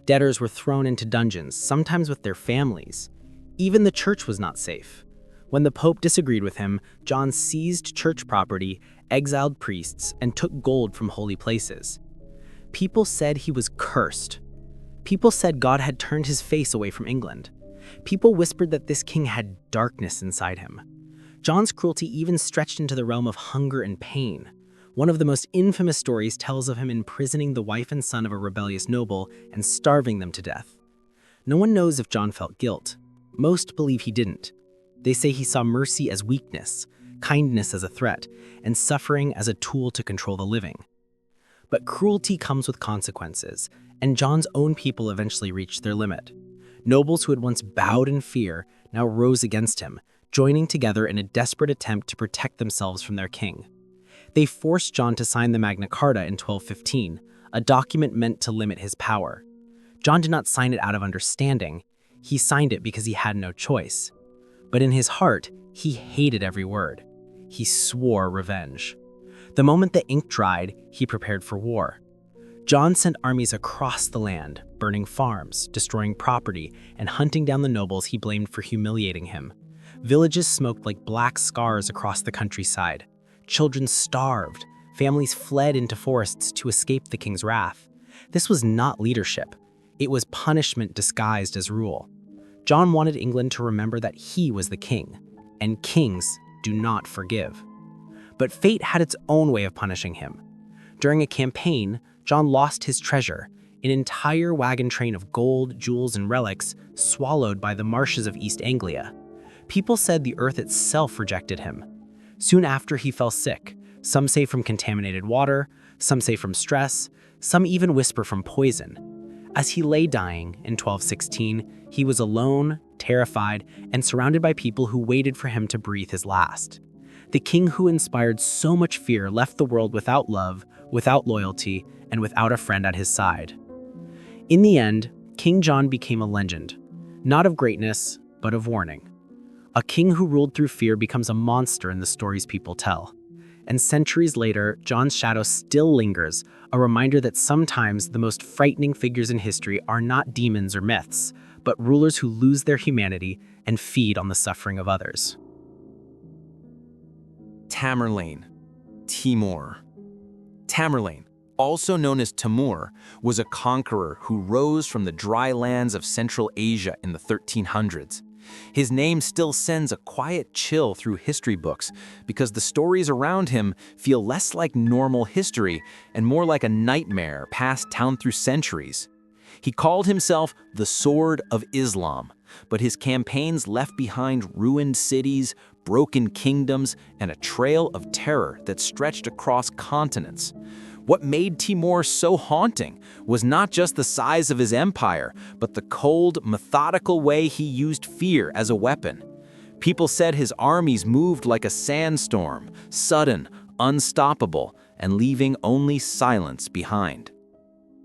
Debtors were thrown into dungeons, sometimes with their families. Even the church was not safe. When the Pope disagreed with him, John seized church property, exiled priests, and took gold from holy places. People said he was cursed. People said God had turned his face away from England. People whispered that this king had darkness inside him. John's cruelty even stretched into the realm of hunger and pain. One of the most infamous stories tells of him imprisoning the wife and son of a rebellious noble and starving them to death. No one knows if John felt guilt. Most believe he didn't. They say he saw mercy as weakness, kindness as a threat, and suffering as a tool to control the living. But cruelty comes with consequences, and John's own people eventually reached their limit. Nobles who had once bowed in fear now rose against him, joining together in a desperate attempt to protect themselves from their king. They forced John to sign the Magna Carta in 1215, a document meant to limit his power. John did not sign it out of understanding. He signed it because he had no choice. But in his heart, he hated every word. He swore revenge. The moment the ink dried, he prepared for war. John sent armies across the land, burning farms, destroying property, and hunting down the nobles he blamed for humiliating him. Villages smoked like black scars across the countryside. Children starved. Families fled into forests to escape the king's wrath. This was not leadership. It was punishment disguised as rule. John wanted England to remember that he was the king, and kings do not forgive. But fate had its own way of punishing him. During a campaign, John lost his treasure, an entire wagon train of gold, jewels, and relics swallowed by the marshes of East Anglia. People said the earth itself rejected him. Soon after, he fell sick. Some say from contaminated water, some say from stress, some even whisper from poison. As he lay dying in 1216, he was alone, terrified, and surrounded by people who waited for him to breathe his last. The king who inspired so much fear left the world without love, without loyalty, and without a friend at his side. In the end, King John became a legend, not of greatness, but of warning. A king who ruled through fear becomes a monster in the stories people tell. And centuries later, John's shadow still lingers, a reminder that sometimes the most frightening figures in history are not demons or myths, but rulers who lose their humanity and feed on the suffering of others. Tamerlane. Timur. Tamerlane, also known as Timur, was a conqueror who rose from the dry lands of Central Asia in the 1300s. His name still sends a quiet chill through history books because the stories around him feel less like normal history and more like a nightmare passed down through centuries. He called himself the Sword of Islam, but his campaigns left behind ruined cities, broken kingdoms, and a trail of terror that stretched across continents. What made Timur so haunting was not just the size of his empire, but the cold, methodical way he used fear as a weapon. People said his armies moved like a sandstorm, sudden, unstoppable, and leaving only silence behind.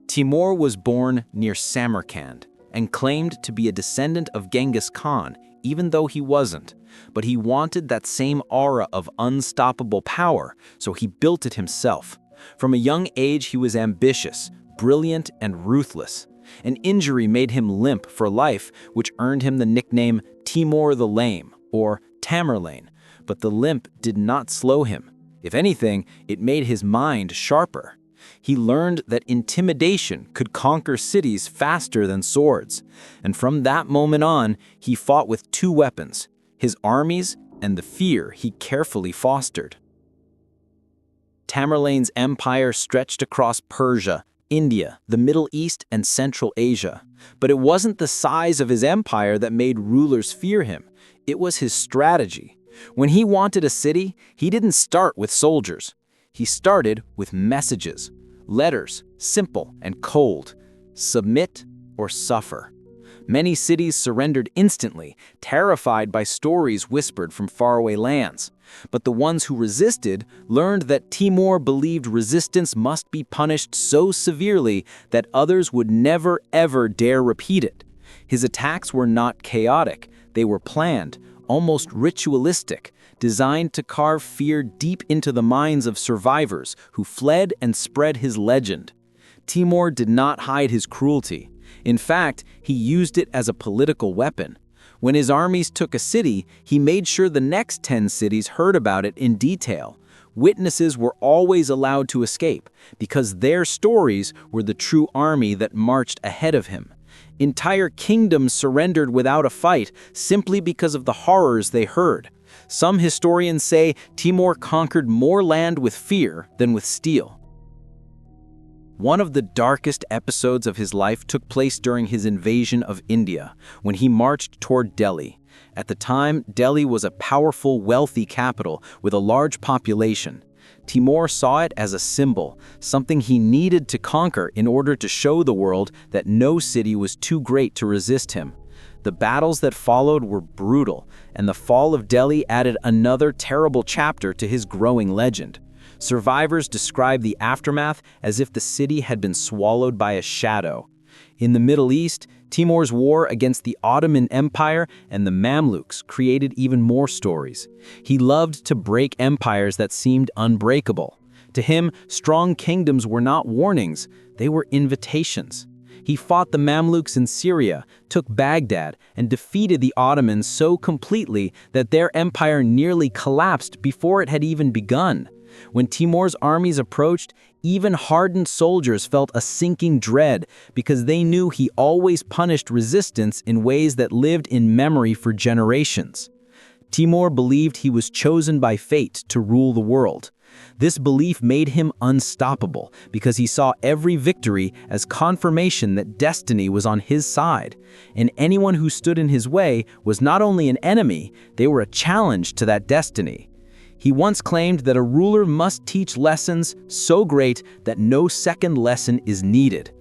Timur was born near Samarkand and claimed to be a descendant of Genghis Khan, even though he wasn't. But he wanted that same aura of unstoppable power, so he built it himself. From a young age, he was ambitious, brilliant, and ruthless. An injury made him limp for life, which earned him the nickname Timur the Lame, or Tamerlane. But the limp did not slow him. If anything, it made his mind sharper. He learned that intimidation could conquer cities faster than swords. And from that moment on, he fought with two weapons: his armies and the fear he carefully fostered. Tamerlane's empire stretched across Persia, India, the Middle East, and Central Asia. But it wasn't the size of his empire that made rulers fear him. It was his strategy. When he wanted a city, he didn't start with soldiers. He started with messages, letters, simple and cold. Submit or suffer. Many cities surrendered instantly, terrified by stories whispered from faraway lands. But the ones who resisted learned that Timur believed resistance must be punished so severely that others would never ever dare repeat it. His attacks were not chaotic, they were planned, almost ritualistic, designed to carve fear deep into the minds of survivors who fled and spread his legend. Timur did not hide his cruelty. In fact, he used it as a political weapon. When his armies took a city, he made sure the next 10 cities heard about it in detail. Witnesses were always allowed to escape, because their stories were the true army that marched ahead of him. Entire kingdoms surrendered without a fight simply because of the horrors they heard. Some historians say Timur conquered more land with fear than with steel. One of the darkest episodes of his life took place during his invasion of India, when he marched toward Delhi. At the time, Delhi was a powerful, wealthy capital with a large population. Timur saw it as a symbol, something he needed to conquer in order to show the world that no city was too great to resist him. The battles that followed were brutal, and the fall of Delhi added another terrible chapter to his growing legend. Survivors describe the aftermath as if the city had been swallowed by a shadow. In the Middle East, Timur's war against the Ottoman Empire and the Mamluks created even more stories. He loved to break empires that seemed unbreakable. To him, strong kingdoms were not warnings, they were invitations. He fought the Mamluks in Syria, took Baghdad, and defeated the Ottomans so completely that their empire nearly collapsed before it had even begun. When Timur's armies approached, even hardened soldiers felt a sinking dread because they knew he always punished resistance in ways that lived in memory for generations. Timur believed he was chosen by fate to rule the world. This belief made him unstoppable because he saw every victory as confirmation that destiny was on his side, and anyone who stood in his way was not only an enemy, they were a challenge to that destiny. He once claimed that a ruler must teach lessons so great that no second lesson is needed.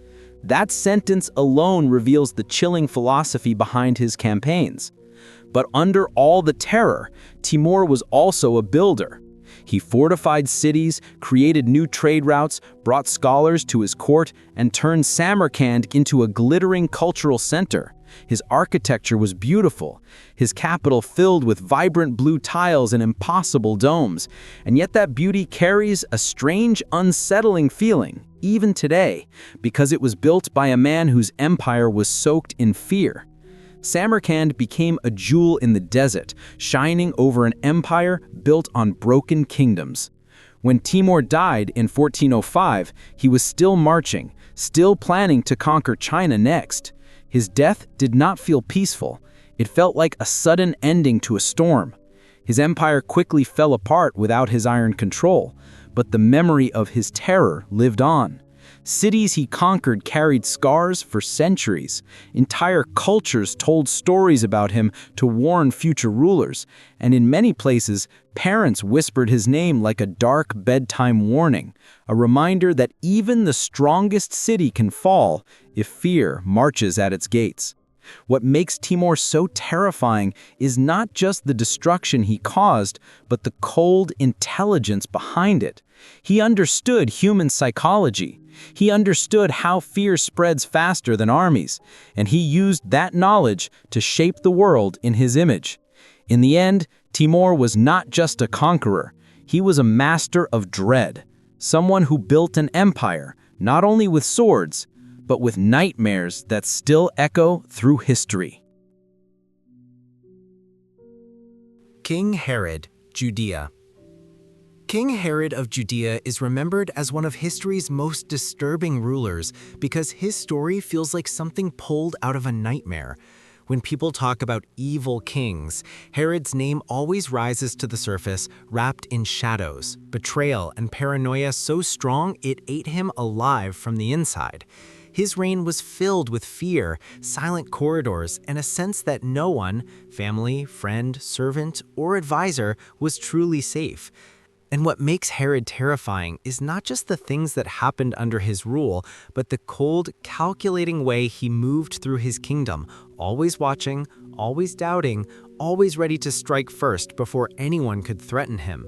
That sentence alone reveals the chilling philosophy behind his campaigns. But under all the terror, Timur was also a builder. He fortified cities, created new trade routes, brought scholars to his court, and turned Samarkand into a glittering cultural center. His architecture was beautiful, his capital filled with vibrant blue tiles and impossible domes, and yet that beauty carries a strange, unsettling feeling, even today, because it was built by a man whose empire was soaked in fear. Samarkand became a jewel in the desert, shining over an empire built on broken kingdoms. When Timur died in 1405, he was still marching, still planning to conquer China next. His death did not feel peaceful. It felt like a sudden ending to a storm. His empire quickly fell apart without his iron control, but the memory of his terror lived on. Cities he conquered carried scars for centuries. Entire cultures told stories about him to warn future rulers, and in many places, parents whispered his name like a dark bedtime warning, a reminder that even the strongest city can fall if fear marches at its gates. What makes Timur so terrifying is not just the destruction he caused, but the cold intelligence behind it. He understood human psychology. He understood how fear spreads faster than armies, and he used that knowledge to shape the world in his image. In the end, Timur was not just a conqueror. He was a master of dread, someone who built an empire, not only with swords, but with nightmares that still echo through history. King Herod, Judea. King Herod of Judea is remembered as one of history's most disturbing rulers because his story feels like something pulled out of a nightmare. When people talk about evil kings, Herod's name always rises to the surface, wrapped in shadows, betrayal, and paranoia so strong it ate him alive from the inside. His reign was filled with fear, silent corridors, and a sense that no one, family, friend, servant, or advisor, was truly safe. And what makes Herod terrifying is not just the things that happened under his rule, but the cold, calculating way he moved through his kingdom, always watching, always doubting, always ready to strike first before anyone could threaten him.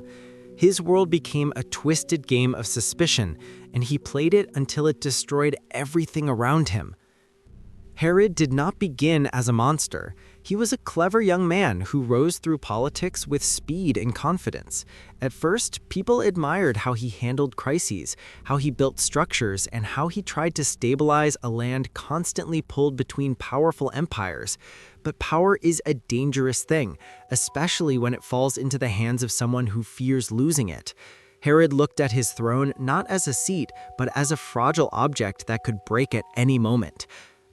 His world became a twisted game of suspicion, and he played it until it destroyed everything around him. Herod did not begin as a monster. He was a clever young man who rose through politics with speed and confidence. At first, people admired how he handled crises, how he built structures, and how he tried to stabilize a land constantly pulled between powerful empires. But power is a dangerous thing, especially when it falls into the hands of someone who fears losing it. Herod looked at his throne not as a seat, but as a fragile object that could break at any moment.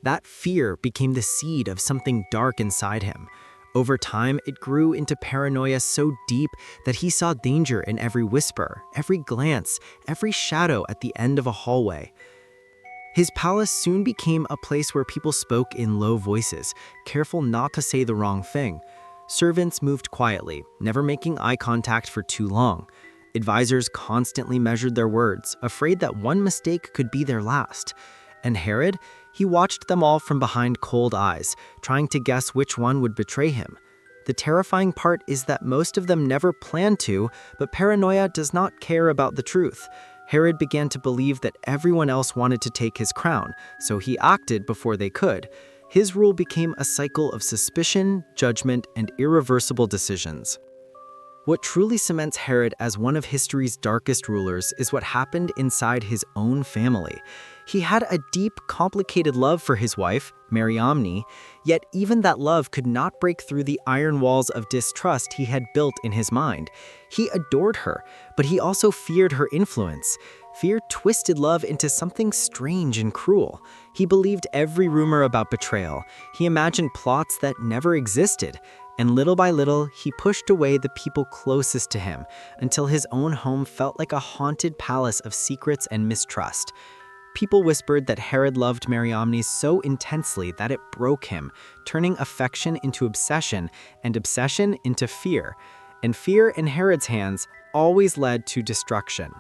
That fear became the seed of something dark inside him. Over time, it grew into paranoia so deep that he saw danger in every whisper, every glance, every shadow at the end of a hallway. His palace soon became a place where people spoke in low voices, careful not to say the wrong thing. Servants moved quietly, never making eye contact for too long. Advisors constantly measured their words, afraid that one mistake could be their last. And Herod? He watched them all from behind cold eyes, trying to guess which one would betray him. The terrifying part is that most of them never planned to, but paranoia does not care about the truth. Herod began to believe that everyone else wanted to take his crown, so he acted before they could. His rule became a cycle of suspicion, judgment, and irreversible decisions. What truly cements Herod as one of history's darkest rulers is what happened inside his own family. He had a deep, complicated love for his wife, Mariamne, yet even that love could not break through the iron walls of distrust he had built in his mind. He adored her, but he also feared her influence. Fear twisted love into something strange and cruel. He believed every rumor about betrayal. He imagined plots that never existed. And little by little, he pushed away the people closest to him until his own home felt like a haunted palace of secrets and mistrust. People whispered that Herod loved Mariamne so intensely that it broke him, turning affection into obsession and obsession into fear. And fear in Herod's hands always led to destruction.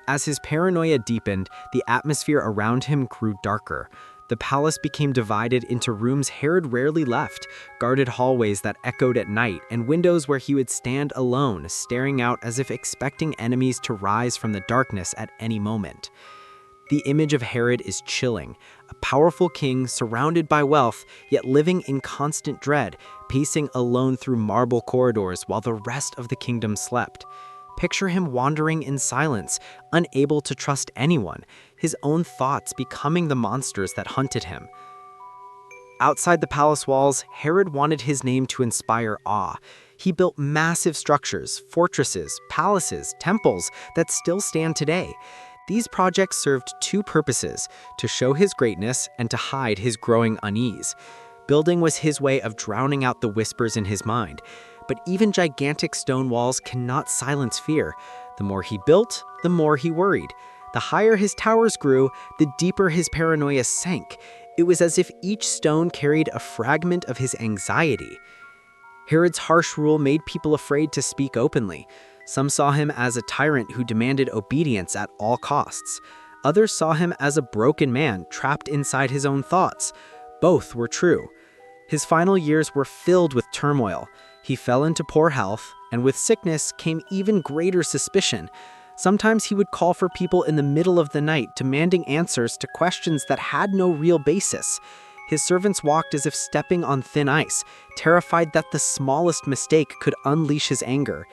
As his paranoia deepened, the atmosphere around him grew darker. The palace became divided into rooms Herod rarely left, guarded hallways that echoed at night, and windows where he would stand alone, staring out as if expecting enemies to rise from the darkness at any moment. The image of Herod is chilling, a powerful king surrounded by wealth, yet living in constant dread, pacing alone through marble corridors while the rest of the kingdom slept. Picture him wandering in silence, unable to trust anyone, his own thoughts becoming the monsters that hunted him. Outside the palace walls, Herod wanted his name to inspire awe. He built massive structures, fortresses, palaces, temples that still stand today. These projects served two purposes: to show his greatness and to hide his growing unease. Building was his way of drowning out the whispers in his mind. But even gigantic stone walls cannot silence fear. The more he built, the more he worried. The higher his towers grew, the deeper his paranoia sank. It was as if each stone carried a fragment of his anxiety. Herod's harsh rule made people afraid to speak openly. Some saw him as a tyrant who demanded obedience at all costs. Others saw him as a broken man trapped inside his own thoughts. Both were true. His final years were filled with turmoil. He fell into poor health, and with sickness came even greater suspicion. Sometimes he would call for people in the middle of the night, demanding answers to questions that had no real basis. His servants walked as if stepping on thin ice, terrified that the smallest mistake could unleash his anger.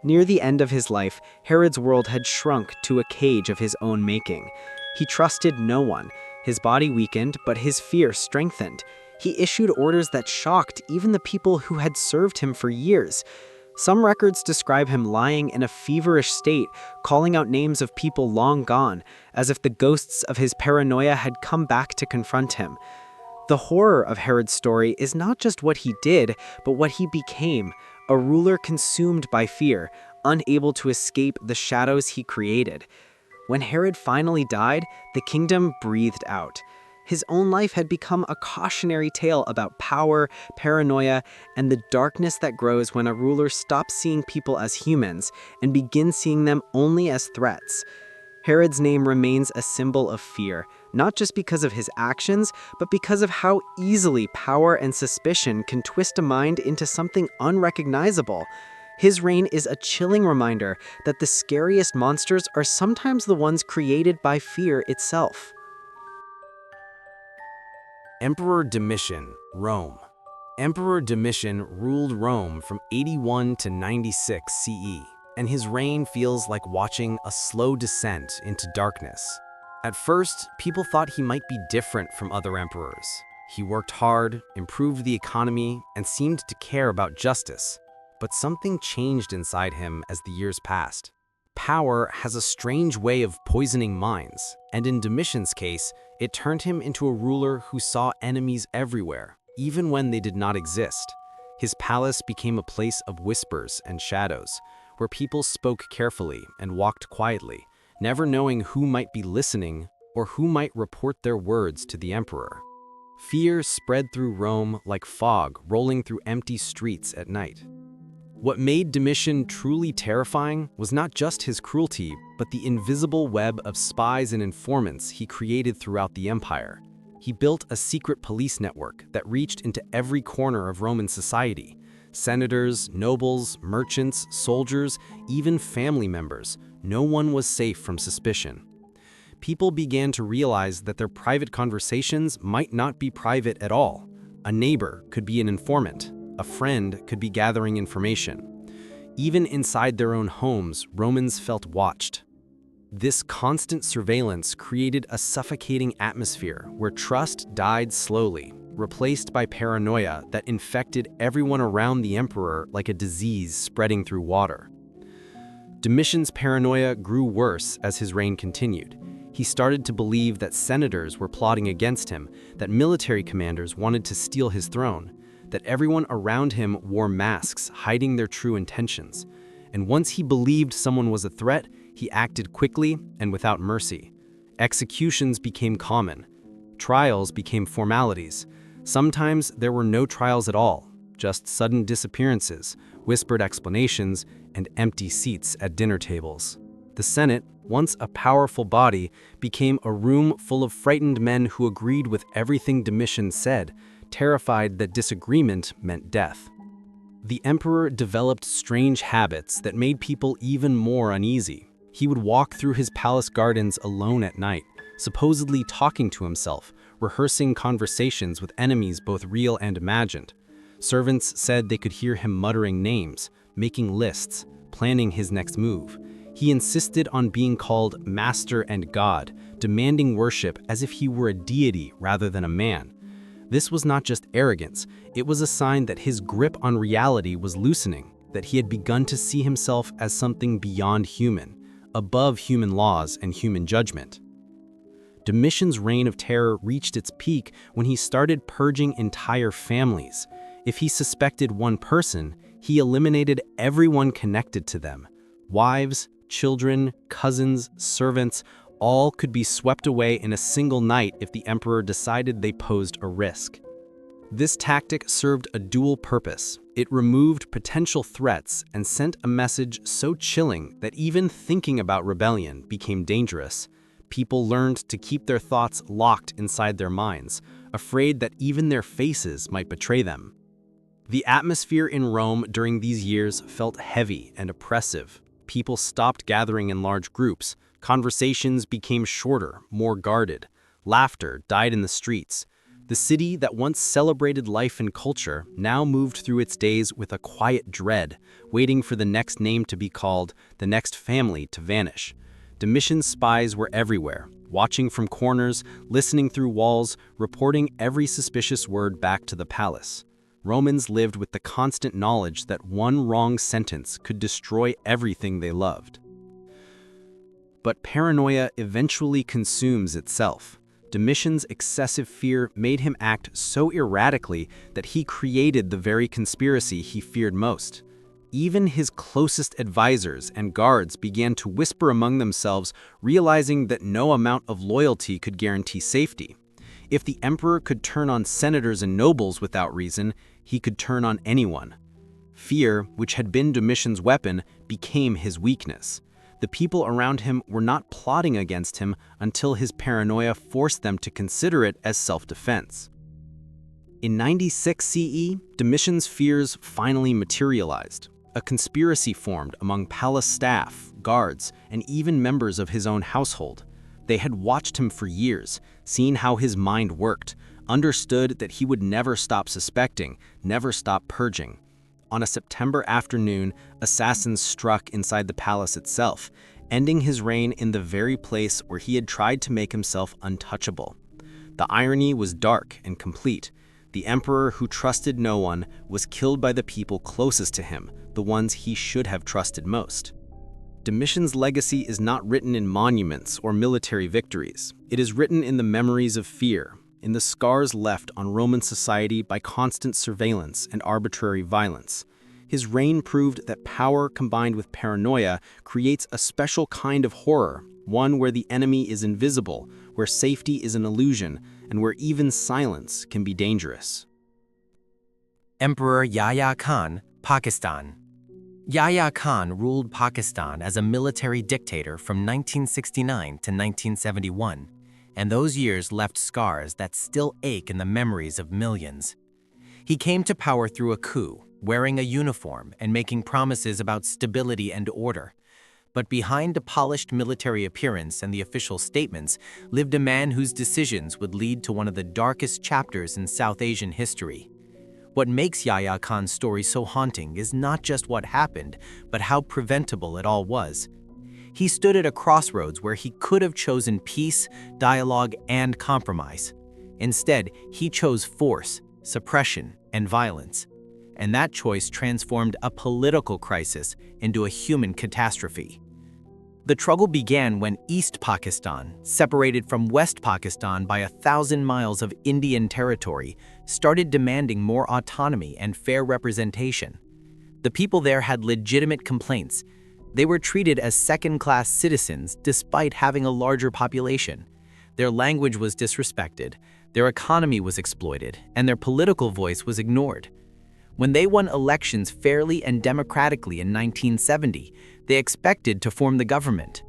Near the end of his life, Herod's world had shrunk to a cage of his own making. He trusted no one. His body weakened, but his fear strengthened. He issued orders that shocked even the people who had served him for years. Some records describe him lying in a feverish state, calling out names of people long gone, as if the ghosts of his paranoia had come back to confront him. The horror of Herod's story is not just what he did, but what he became, a ruler consumed by fear, unable to escape the shadows he created. When Herod finally died, the kingdom breathed out. His own life had become a cautionary tale about power, paranoia, and the darkness that grows when a ruler stops seeing people as humans and begins seeing them only as threats. Herod's name remains a symbol of fear, not just because of his actions, but because of how easily power and suspicion can twist a mind into something unrecognizable. His reign is a chilling reminder that the scariest monsters are sometimes the ones created by fear itself. Emperor Domitian, Rome. Emperor Domitian ruled Rome from 81 to 96 CE, and his reign feels like watching a slow descent into darkness. At first, people thought he might be different from other emperors. He worked hard, improved the economy, and seemed to care about justice. But something changed inside him as the years passed. Power has a strange way of poisoning minds, and in Domitian's case, it turned him into a ruler who saw enemies everywhere, even when they did not exist. His palace became a place of whispers and shadows, where people spoke carefully and walked quietly, never knowing who might be listening or who might report their words to the emperor. Fear spread through Rome like fog rolling through empty streets at night. What made Domitian truly terrifying was not just his cruelty, but the invisible web of spies and informants he created throughout the empire. He built a secret police network that reached into every corner of Roman society. Senators, nobles, merchants, soldiers, even family members, no one was safe from suspicion. People began to realize that their private conversations might not be private at all. A neighbor could be an informant. A friend could be gathering information. Even inside their own homes, Romans felt watched. This constant surveillance created a suffocating atmosphere where trust died slowly, replaced by paranoia that infected everyone around the emperor like a disease spreading through water. Domitian's paranoia grew worse as his reign continued. He started to believe that senators were plotting against him, that military commanders wanted to steal his throne, that everyone around him wore masks, hiding their true intentions. And once he believed someone was a threat, he acted quickly and without mercy. Executions became common. Trials became formalities. Sometimes there were no trials at all, just sudden disappearances, whispered explanations, and empty seats at dinner tables. The Senate, once a powerful body, became a room full of frightened men who agreed with everything Domitian said, terrified that disagreement meant death. The emperor developed strange habits that made people even more uneasy. He would walk through his palace gardens alone at night, supposedly talking to himself, rehearsing conversations with enemies both real and imagined. Servants said they could hear him muttering names, making lists, planning his next move. He insisted on being called Master and God, demanding worship as if he were a deity rather than a man. This was not just arrogance, it was a sign that his grip on reality was loosening, that he had begun to see himself as something beyond human, above human laws and human judgment. Domitian's reign of terror reached its peak when he started purging entire families. If he suspected one person, he eliminated everyone connected to them. Wives, children, cousins, servants, all could be swept away in a single night if the emperor decided they posed a risk. This tactic served a dual purpose. It removed potential threats and sent a message so chilling that even thinking about rebellion became dangerous. People learned to keep their thoughts locked inside their minds, afraid that even their faces might betray them. The atmosphere in Rome during these years felt heavy and oppressive. People stopped gathering in large groups. Conversations became shorter, more guarded. Laughter died in the streets. The city that once celebrated life and culture now moved through its days with a quiet dread, waiting for the next name to be called, the next family to vanish. Domitian's spies were everywhere, watching from corners, listening through walls, reporting every suspicious word back to the palace. Romans lived with the constant knowledge that one wrong sentence could destroy everything they loved. But paranoia eventually consumes itself. Domitian's excessive fear made him act so erratically that he created the very conspiracy he feared most. Even his closest advisors and guards began to whisper among themselves, realizing that no amount of loyalty could guarantee safety. If the emperor could turn on senators and nobles without reason, he could turn on anyone. Fear, which had been Domitian's weapon, became his weakness. The people around him were not plotting against him until his paranoia forced them to consider it as self-defense. In 96 CE, Domitian's fears finally materialized. A conspiracy formed among palace staff, guards, and even members of his own household. They had watched him for years, seen how his mind worked, understood that he would never stop suspecting, never stop purging. On a September afternoon, assassins struck inside the palace itself, ending his reign in the very place where he had tried to make himself untouchable. The irony was dark and complete. The emperor who trusted no one was killed by the people closest to him, the ones he should have trusted most. Domitian's legacy is not written in monuments or military victories. It is written in the memories of fear, in the scars left on Roman society by constant surveillance and arbitrary violence. His reign proved that power combined with paranoia creates a special kind of horror, one where the enemy is invisible, where safety is an illusion, and where even silence can be dangerous. Emperor Yahya Khan, Pakistan. Yahya Khan ruled Pakistan as a military dictator from 1969 to 1971, and those years left scars that still ache in the memories of millions. He came to power through a coup, wearing a uniform and making promises about stability and order. But behind a polished military appearance and the official statements lived a man whose decisions would lead to one of the darkest chapters in South Asian history. What makes Yahya Khan's story so haunting is not just what happened, but how preventable it all was. He stood at a crossroads where he could have chosen peace, dialogue, and compromise. Instead, he chose force, suppression, and violence. And that choice transformed a political crisis into a human catastrophe. The struggle began when East Pakistan, separated from West Pakistan by 1,000 miles of Indian territory, started demanding more autonomy and fair representation. The people there had legitimate complaints. They were treated as second-class citizens despite having a larger population. Their language was disrespected, their economy was exploited, and their political voice was ignored. When they won elections fairly and democratically in 1970, they expected to form the government.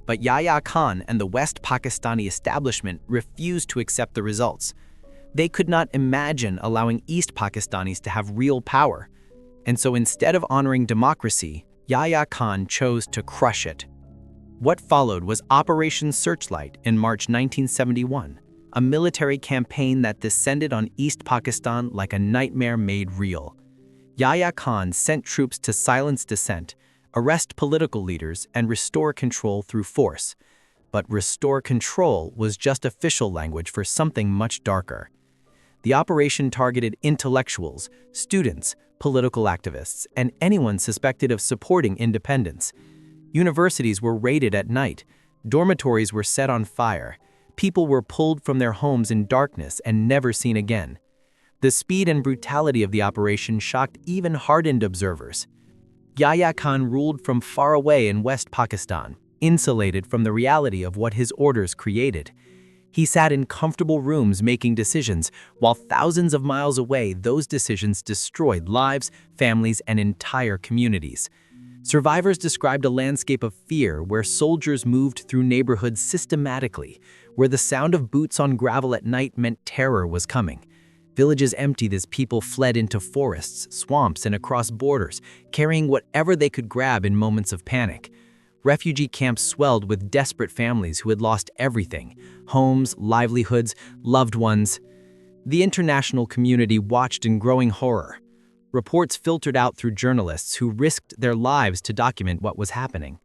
But Yahya Khan and the West Pakistani establishment refused to accept the results. They could not imagine allowing East Pakistanis to have real power. And so instead of honoring democracy, Yahya Khan chose to crush it. What followed was Operation Searchlight in March 1971, a military campaign that descended on East Pakistan like a nightmare made real. Yahya Khan sent troops to silence dissent, arrest political leaders, and restore control through force. But restore control was just official language for something much darker. The operation targeted intellectuals, students, political activists, and anyone suspected of supporting independence. Universities were raided at night, dormitories were set on fire, people were pulled from their homes in darkness and never seen again. The speed and brutality of the operation shocked even hardened observers. Yahya Khan ruled from far away in West Pakistan, insulated from the reality of what his orders created. He sat in comfortable rooms making decisions, while thousands of miles away, those decisions destroyed lives, families, and entire communities. Survivors described a landscape of fear where soldiers moved through neighborhoods systematically, where the sound of boots on gravel at night meant terror was coming. Villages emptied as people fled into forests, swamps, and across borders, carrying whatever they could grab in moments of panic. Refugee camps swelled with desperate families who had lost everything: homes, livelihoods, loved ones. The international community watched in growing horror. Reports filtered out through journalists who risked their lives to document what was happening.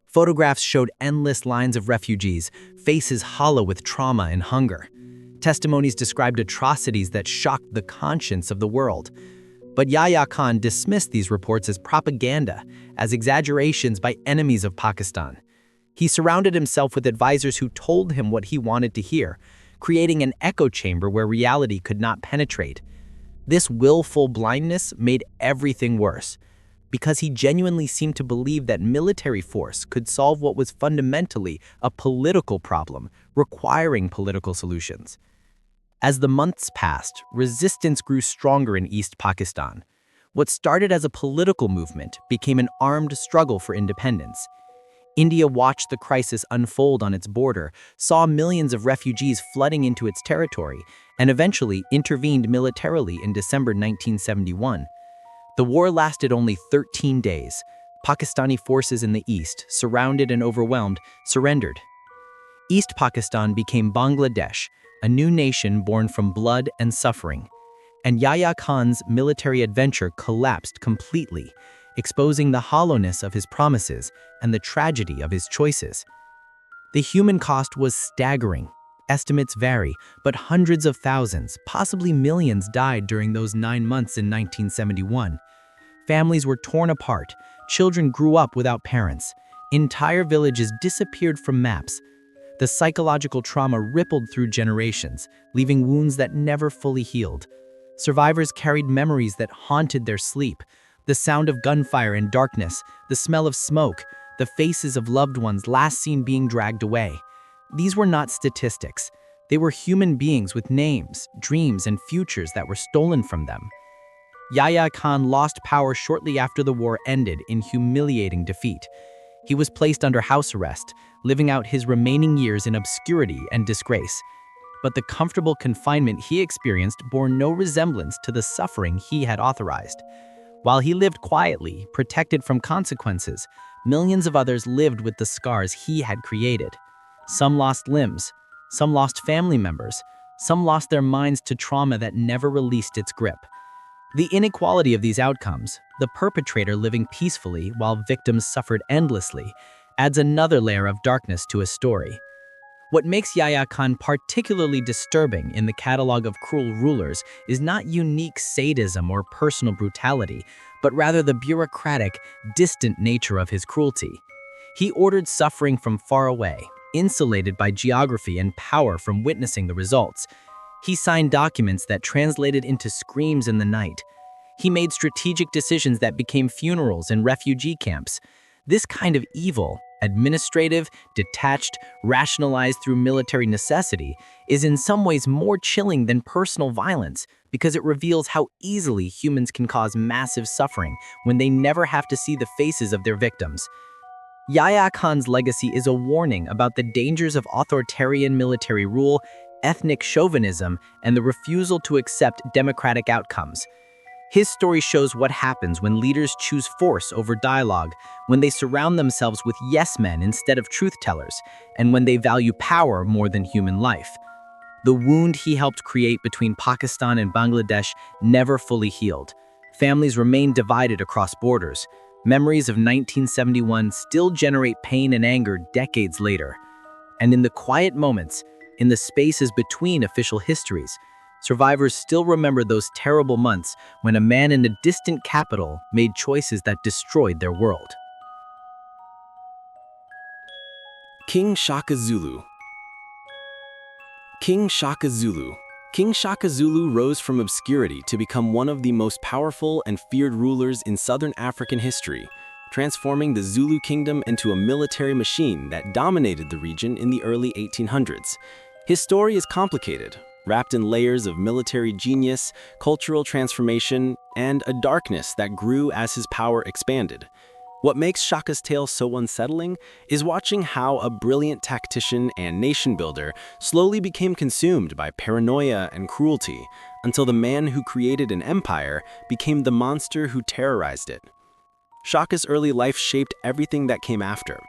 Photographs showed endless lines of refugees, faces hollow with trauma and hunger. Testimonies described atrocities that shocked the conscience of the world. But Yahya Khan dismissed these reports as propaganda, as exaggerations by enemies of Pakistan. He surrounded himself with advisors who told him what he wanted to hear, creating an echo chamber where reality could not penetrate. This willful blindness made everything worse, because he genuinely seemed to believe that military force could solve what was fundamentally a political problem, requiring political solutions. As the months passed, resistance grew stronger in East Pakistan. What started as a political movement became an armed struggle for independence. India watched the crisis unfold on its border, saw millions of refugees flooding into its territory, and eventually intervened militarily in December 1971. The war lasted only 13 days. Pakistani forces in the east, surrounded and overwhelmed, surrendered. East Pakistan became Bangladesh, a new nation born from blood and suffering. And Yahya Khan's military adventure collapsed completely, exposing the hollowness of his promises and the tragedy of his choices. The human cost was staggering. Estimates vary, but hundreds of thousands, possibly millions, died during those 9 months in 1971. Families were torn apart, children grew up without parents, entire villages disappeared from maps. The psychological trauma rippled through generations, leaving wounds that never fully healed. Survivors carried memories that haunted their sleep: the sound of gunfire in darkness, the smell of smoke, the faces of loved ones last seen being dragged away. These were not statistics. They were human beings with names, dreams, and futures that were stolen from them. Yahya Khan lost power shortly after the war ended in humiliating defeat. He was placed under house arrest, living out his remaining years in obscurity and disgrace. But the comfortable confinement he experienced bore no resemblance to the suffering he had authorized. While he lived quietly, protected from consequences, millions of others lived with the scars he had created. Some lost limbs, some lost family members, some lost their minds to trauma that never released its grip. The inequality of these outcomes, the perpetrator living peacefully while victims suffered endlessly, adds another layer of darkness to his story. What makes Yahya Khan particularly disturbing in the catalog of cruel rulers is not unique sadism or personal brutality, but rather the bureaucratic, distant nature of his cruelty. He ordered suffering from far away, insulated by geography and power from witnessing the results. He signed documents that translated into screams in the night. He made strategic decisions that became funerals and refugee camps. This kind of evil, administrative, detached, rationalized through military necessity, is in some ways more chilling than personal violence because it reveals how easily humans can cause massive suffering when they never have to see the faces of their victims. Yahya Khan's legacy is a warning about the dangers of authoritarian military rule, ethnic chauvinism, and the refusal to accept democratic outcomes. His story shows what happens when leaders choose force over dialogue, when they surround themselves with yes-men instead of truth-tellers, and when they value power more than human life. The wound he helped create between Pakistan and Bangladesh never fully healed. Families remain divided across borders. Memories of 1971 still generate pain and anger decades later. And in the quiet moments, in the spaces between official histories, Survivors still remember those terrible months when a man in a distant capital made choices that destroyed their world. King Shaka Zulu. King Shaka Zulu. King Shaka Zulu rose from obscurity to become one of the most powerful and feared rulers in southern African history, transforming the Zulu kingdom into a military machine that dominated the region in the early 1800s. His story is complicated, wrapped in layers of military genius, cultural transformation, and a darkness that grew as his power expanded. What makes Shaka's tale so unsettling is watching how a brilliant tactician and nation-builder slowly became consumed by paranoia and cruelty, until the man who created an empire became the monster who terrorized it. Shaka's early life shaped everything that came after.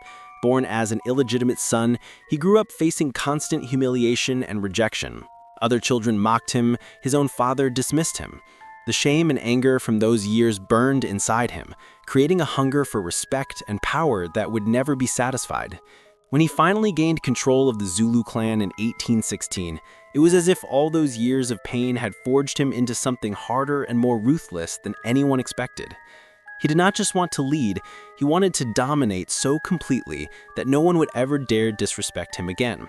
Born as an illegitimate son, he grew up facing constant humiliation and rejection. Other children mocked him, his own father dismissed him. The shame and anger from those years burned inside him, creating a hunger for respect and power that would never be satisfied. When he finally gained control of the Zulu clan in 1816, it was as if all those years of pain had forged him into something harder and more ruthless than anyone expected. He did not just want to lead, he wanted to dominate so completely that no one would ever dare disrespect him again.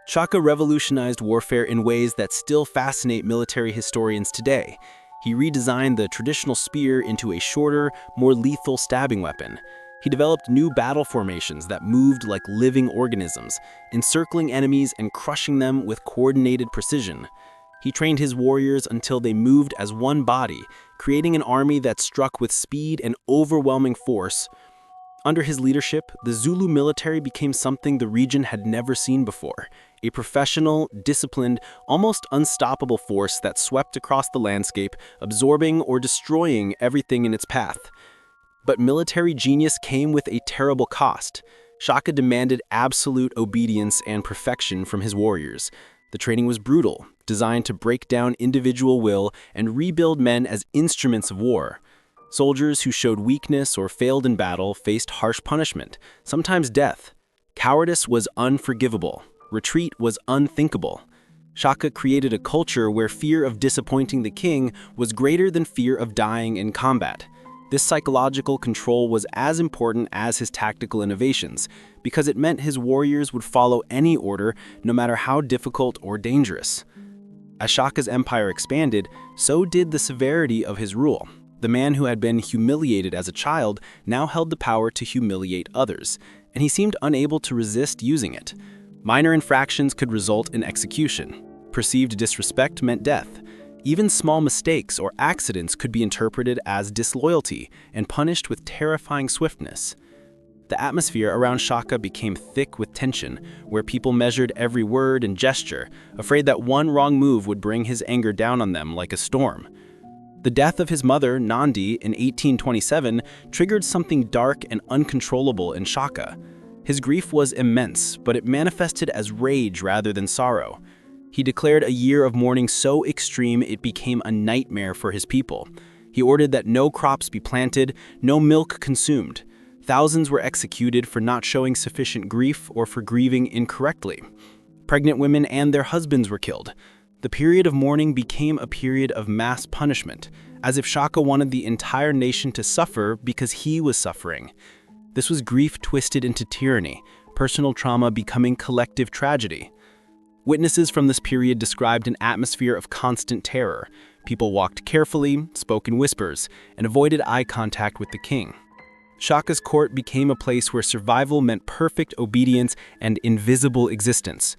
Shaka revolutionized warfare in ways that still fascinate military historians today. He redesigned the traditional spear into a shorter, more lethal stabbing weapon. He developed new battle formations that moved like living organisms, encircling enemies and crushing them with coordinated precision. He trained his warriors until they moved as one body, creating an army that struck with speed and overwhelming force. Under his leadership, the Zulu military became something the region had never seen before, a professional, disciplined, almost unstoppable force that swept across the landscape, absorbing or destroying everything in its path. But military genius came with a terrible cost. Shaka demanded absolute obedience and perfection from his warriors. The training was brutal, designed to break down individual will and rebuild men as instruments of war. Soldiers who showed weakness or failed in battle faced harsh punishment, sometimes death. Cowardice was unforgivable. Retreat was unthinkable. Shaka created a culture where fear of disappointing the king was greater than fear of dying in combat. This psychological control was as important as his tactical innovations, because it meant his warriors would follow any order, no matter how difficult or dangerous. As Shaka's empire expanded, so did the severity of his rule. The man who had been humiliated as a child now held the power to humiliate others, and he seemed unable to resist using it. Minor infractions could result in execution. Perceived disrespect meant death. Even small mistakes or accidents could be interpreted as disloyalty and punished with terrifying swiftness. The atmosphere around Shaka became thick with tension, where people measured every word and gesture, afraid that one wrong move would bring his anger down on them like a storm. The death of his mother, Nandi, in 1827 triggered something dark and uncontrollable in Shaka. His grief was immense, but it manifested as rage rather than sorrow. He declared a year of mourning so extreme it became a nightmare for his people. He ordered that no crops be planted, no milk consumed. Thousands were executed for not showing sufficient grief or for grieving incorrectly. Pregnant women and their husbands were killed. The period of mourning became a period of mass punishment, as if Shaka wanted the entire nation to suffer because he was suffering. This was grief twisted into tyranny, personal trauma becoming collective tragedy. Witnesses from this period described an atmosphere of constant terror. People walked carefully, spoke in whispers, and avoided eye contact with the king. Shaka's court became a place where survival meant perfect obedience and invisible existence.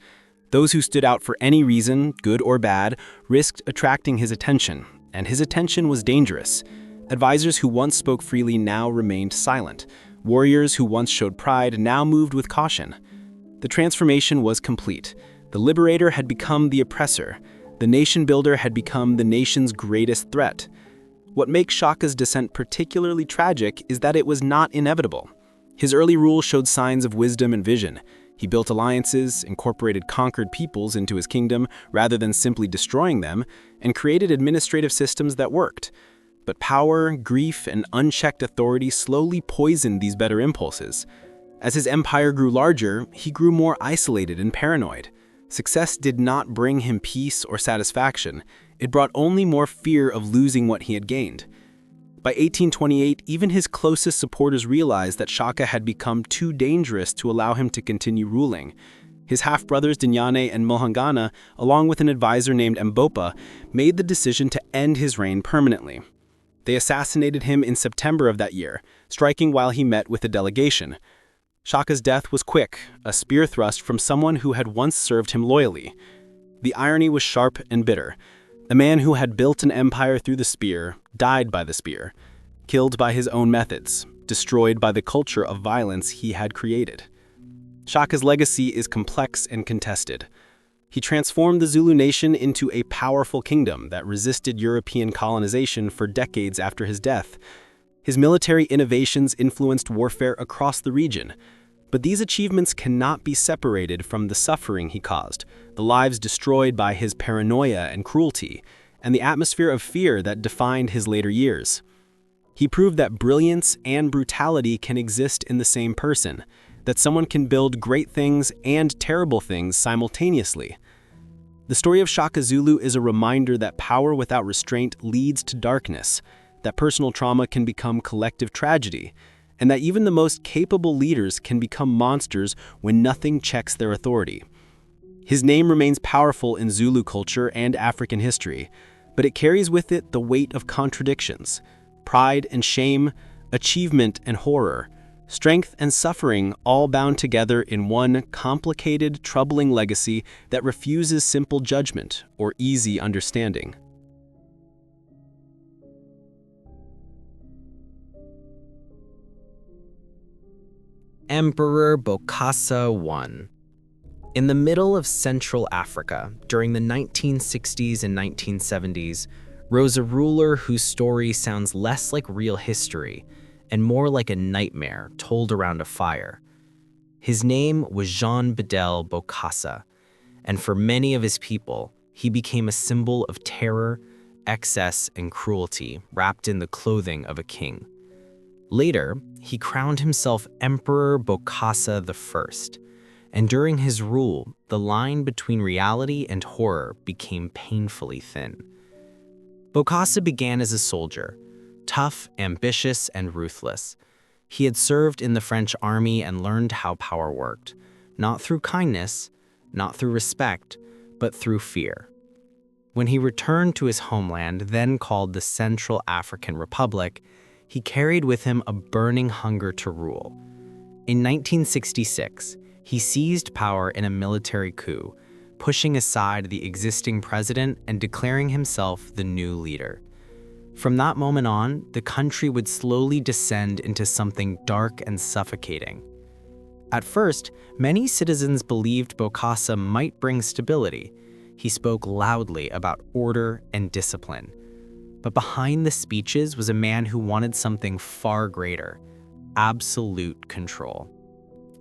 Those who stood out for any reason, good or bad, risked attracting his attention, and his attention was dangerous. Advisors who once spoke freely now remained silent. Warriors who once showed pride now moved with caution. The transformation was complete. The liberator had become the oppressor. The nation builder had become the nation's greatest threat. What makes Shaka's descent particularly tragic is that it was not inevitable. His early rule showed signs of wisdom and vision. He built alliances, incorporated conquered peoples into his kingdom rather than simply destroying them, and created administrative systems that worked. But power, grief, and unchecked authority slowly poisoned these better impulses. As his empire grew larger, he grew more isolated and paranoid. Success did not bring him peace or satisfaction. It brought only more fear of losing what he had gained. By 1828, even his closest supporters realized that Shaka had become too dangerous to allow him to continue ruling. His half-brothers Dinyane and Mohangana, along with an advisor named Mbopa, made the decision to end his reign permanently. They assassinated him in September of that year, striking while he met with a delegation. Shaka's death was quick, a spear thrust from someone who had once served him loyally. The irony was sharp and bitter. The man who had built an empire through the spear died by the spear, killed by his own methods, destroyed by the culture of violence he had created. Shaka's legacy is complex and contested. He transformed the Zulu nation into a powerful kingdom that resisted European colonization for decades after his death. His military innovations influenced warfare across the region. But these achievements cannot be separated from the suffering he caused, the lives destroyed by his paranoia and cruelty, and the atmosphere of fear that defined his later years. He proved that brilliance and brutality can exist in the same person, that someone can build great things and terrible things simultaneously. The story of Shaka Zulu is a reminder that power without restraint leads to darkness, that personal trauma can become collective tragedy, and that even the most capable leaders can become monsters when nothing checks their authority. His name remains powerful in Zulu culture and African history, but it carries with it the weight of contradictions, pride and shame, achievement and horror, strength and suffering, all bound together in one complicated, troubling legacy that refuses simple judgment or easy understanding. Emperor Bokassa I. In the middle of Central Africa, during the 1960s and 1970s, rose a ruler whose story sounds less like real history and more like a nightmare told around a fire. His name was Jean Bedel Bokassa, and for many of his people, he became a symbol of terror, excess, and cruelty wrapped in the clothing of a king. Later, he crowned himself Emperor Bokassa I, and during his rule, the line between reality and horror became painfully thin. Bokassa began as a soldier, tough, ambitious, and ruthless. He had served in the French army and learned how power worked, not through kindness, not through respect, but through fear. When he returned to his homeland, then called the Central African Republic, he carried with him a burning hunger to rule. In 1966, he seized power in a military coup, pushing aside the existing president and declaring himself the new leader. From that moment on, the country would slowly descend into something dark and suffocating. At first, many citizens believed Bokassa might bring stability. He spoke loudly about order and discipline. But behind the speeches was a man who wanted something far greater: absolute control.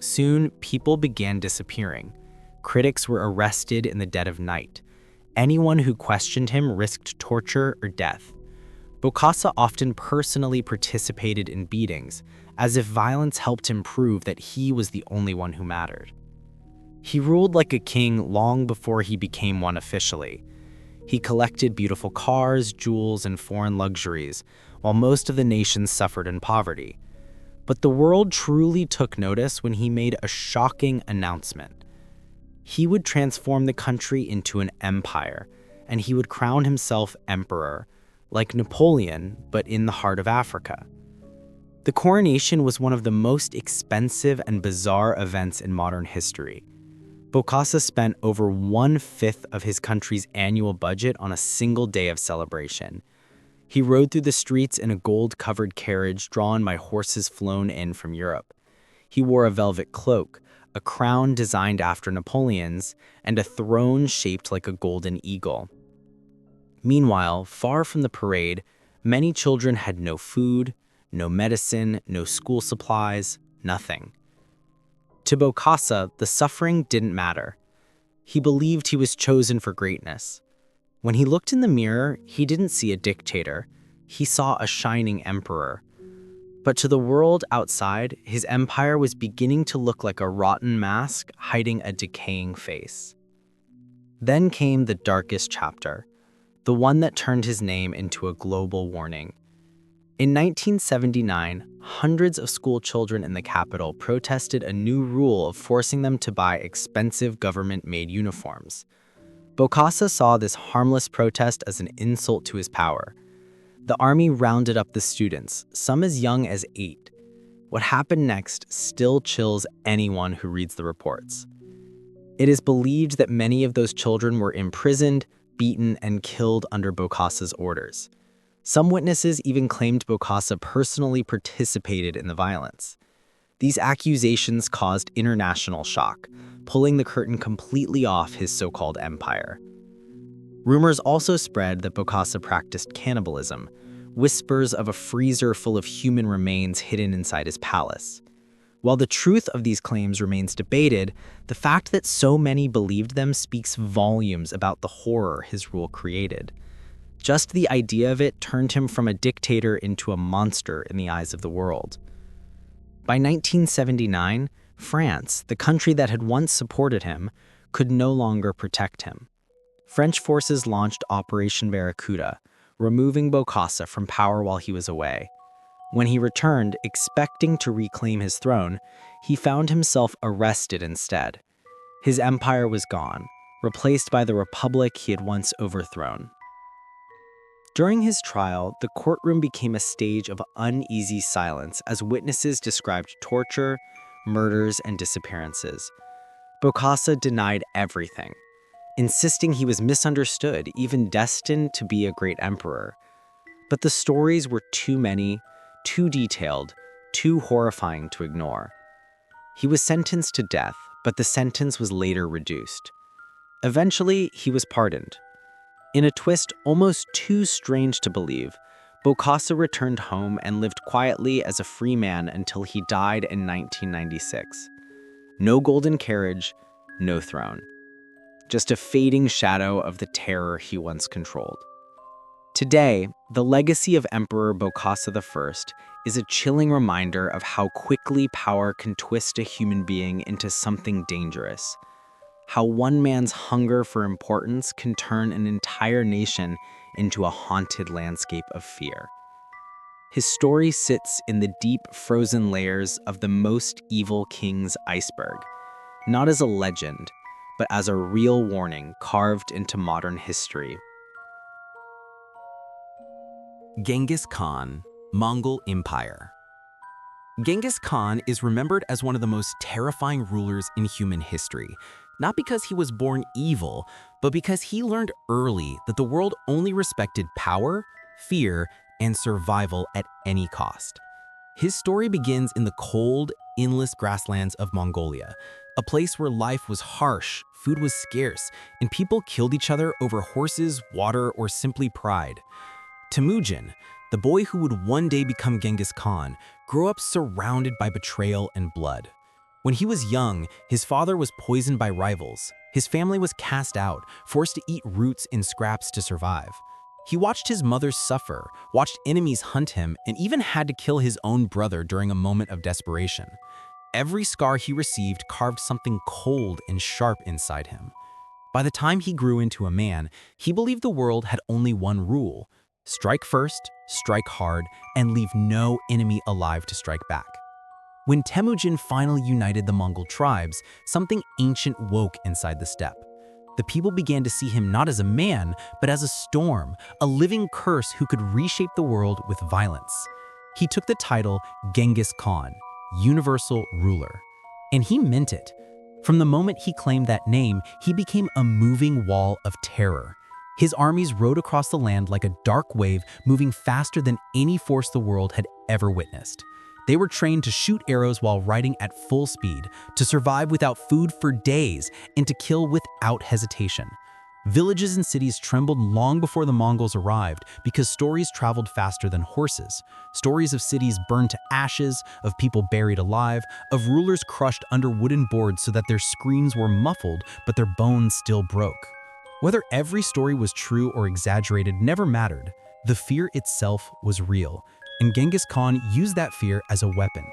Soon, people began disappearing. Critics were arrested in the dead of night. Anyone who questioned him risked torture or death. Bokassa often personally participated in beatings, as if violence helped him prove that he was the only one who mattered. He ruled like a king long before he became one officially. He collected beautiful cars, jewels, and foreign luxuries, while most of the nation suffered in poverty. But the world truly took notice when he made a shocking announcement. He would transform the country into an empire, and he would crown himself emperor, like Napoleon, but in the heart of Africa. The coronation was one of the most expensive and bizarre events in modern history. Bokassa spent over 1/5 of his country's annual budget on a single day of celebration. He rode through the streets in a gold-covered carriage drawn by horses flown in from Europe. He wore a velvet cloak, a crown designed after Napoleon's, and a throne shaped like a golden eagle. Meanwhile, far from the parade, many children had no food, no medicine, no school supplies, nothing. To Bokassa, the suffering didn't matter. He believed he was chosen for greatness. When he looked in the mirror, he didn't see a dictator. He saw a shining emperor. But to the world outside, his empire was beginning to look like a rotten mask hiding a decaying face. Then came the darkest chapter, the one that turned his name into a global warning. In 1979, hundreds of school children in the capital protested a new rule of forcing them to buy expensive government-made uniforms. Bokassa saw this harmless protest as an insult to his power. The army rounded up the students, some as young as 8. What happened next still chills anyone who reads the reports. It is believed that many of those children were imprisoned, beaten, and killed under Bokassa's orders. Some witnesses even claimed Bokassa personally participated in the violence. These accusations caused international shock, pulling the curtain completely off his so-called empire. Rumors also spread that Bokassa practiced cannibalism, whispers of a freezer full of human remains hidden inside his palace. While the truth of these claims remains debated, the fact that so many believed them speaks volumes about the horror his rule created. Just the idea of it turned him from a dictator into a monster in the eyes of the world. By 1979, France, the country that had once supported him, could no longer protect him. French forces launched Operation Barracuda, removing Bokassa from power while he was away. When he returned, expecting to reclaim his throne, he found himself arrested instead. His empire was gone, replaced by the republic he had once overthrown. During his trial, the courtroom became a stage of uneasy silence as witnesses described torture, murders, and disappearances. Bokassa denied everything, insisting he was misunderstood, even destined to be a great emperor. But the stories were too many, too detailed, too horrifying to ignore. He was sentenced to death, but the sentence was later reduced. Eventually, he was pardoned. In a twist almost too strange to believe, Bokassa returned home and lived quietly as a free man until he died in 1996. No golden carriage, no throne. Just a fading shadow of the terror he once controlled. Today, the legacy of Emperor Bokassa I is a chilling reminder of how quickly power can twist a human being into something dangerous. How one man's hunger for importance can turn an entire nation into a haunted landscape of fear. His story sits in the deep, frozen layers of the most evil king's iceberg, not as a legend, but as a real warning carved into modern history. Genghis Khan, Mongol Empire. Genghis Khan is remembered as one of the most terrifying rulers in human history, not because he was born evil, but because he learned early that the world only respected power, fear, and survival at any cost. His story begins in the cold, endless grasslands of Mongolia, a place where life was harsh, food was scarce, and people killed each other over horses, water, or simply pride. Temujin, the boy who would one day become Genghis Khan, grew up surrounded by betrayal and blood. When he was young, his father was poisoned by rivals. His family was cast out, forced to eat roots and scraps to survive. He watched his mother suffer, watched enemies hunt him, and even had to kill his own brother during a moment of desperation. Every scar he received carved something cold and sharp inside him. By the time he grew into a man, he believed the world had only one rule: strike first, strike hard, and leave no enemy alive to strike back. When Temujin finally united the Mongol tribes, something ancient woke inside the steppe. The people began to see him not as a man, but as a storm, a living curse who could reshape the world with violence. He took the title Genghis Khan, universal ruler. And he meant it. From the moment he claimed that name, he became a moving wall of terror. His armies rode across the land like a dark wave, moving faster than any force the world had ever witnessed. They were trained to shoot arrows while riding at full speed, to survive without food for days, and to kill without hesitation. Villages and cities trembled long before the Mongols arrived because stories traveled faster than horses. Stories of cities burned to ashes, of people buried alive, of rulers crushed under wooden boards so that their screams were muffled but their bones still broke. Whether every story was true or exaggerated never mattered. The fear itself was real, and Genghis Khan used that fear as a weapon.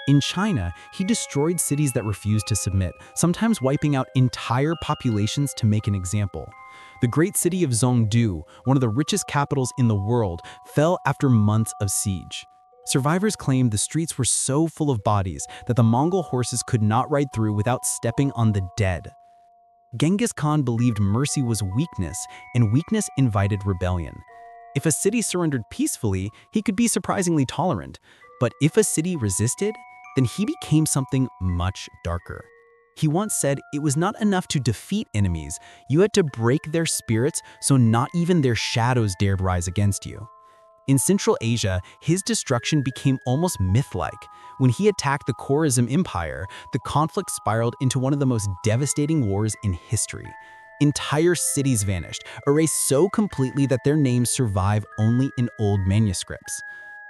In China, he destroyed cities that refused to submit, sometimes wiping out entire populations to make an example. The great city of Zhongdu, one of the richest capitals in the world, fell after months of siege. Survivors claimed the streets were so full of bodies that the Mongol horses could not ride through without stepping on the dead. Genghis Khan believed mercy was weakness, and weakness invited rebellion. If a city surrendered peacefully, he could be surprisingly tolerant. But if a city resisted, then he became something much darker. He once said it was not enough to defeat enemies, you had to break their spirits so not even their shadows dared rise against you. In Central Asia, his destruction became almost myth-like. When he attacked the Khwarezm Empire, the conflict spiraled into one of the most devastating wars in history. Entire cities vanished, erased so completely that their names survive only in old manuscripts.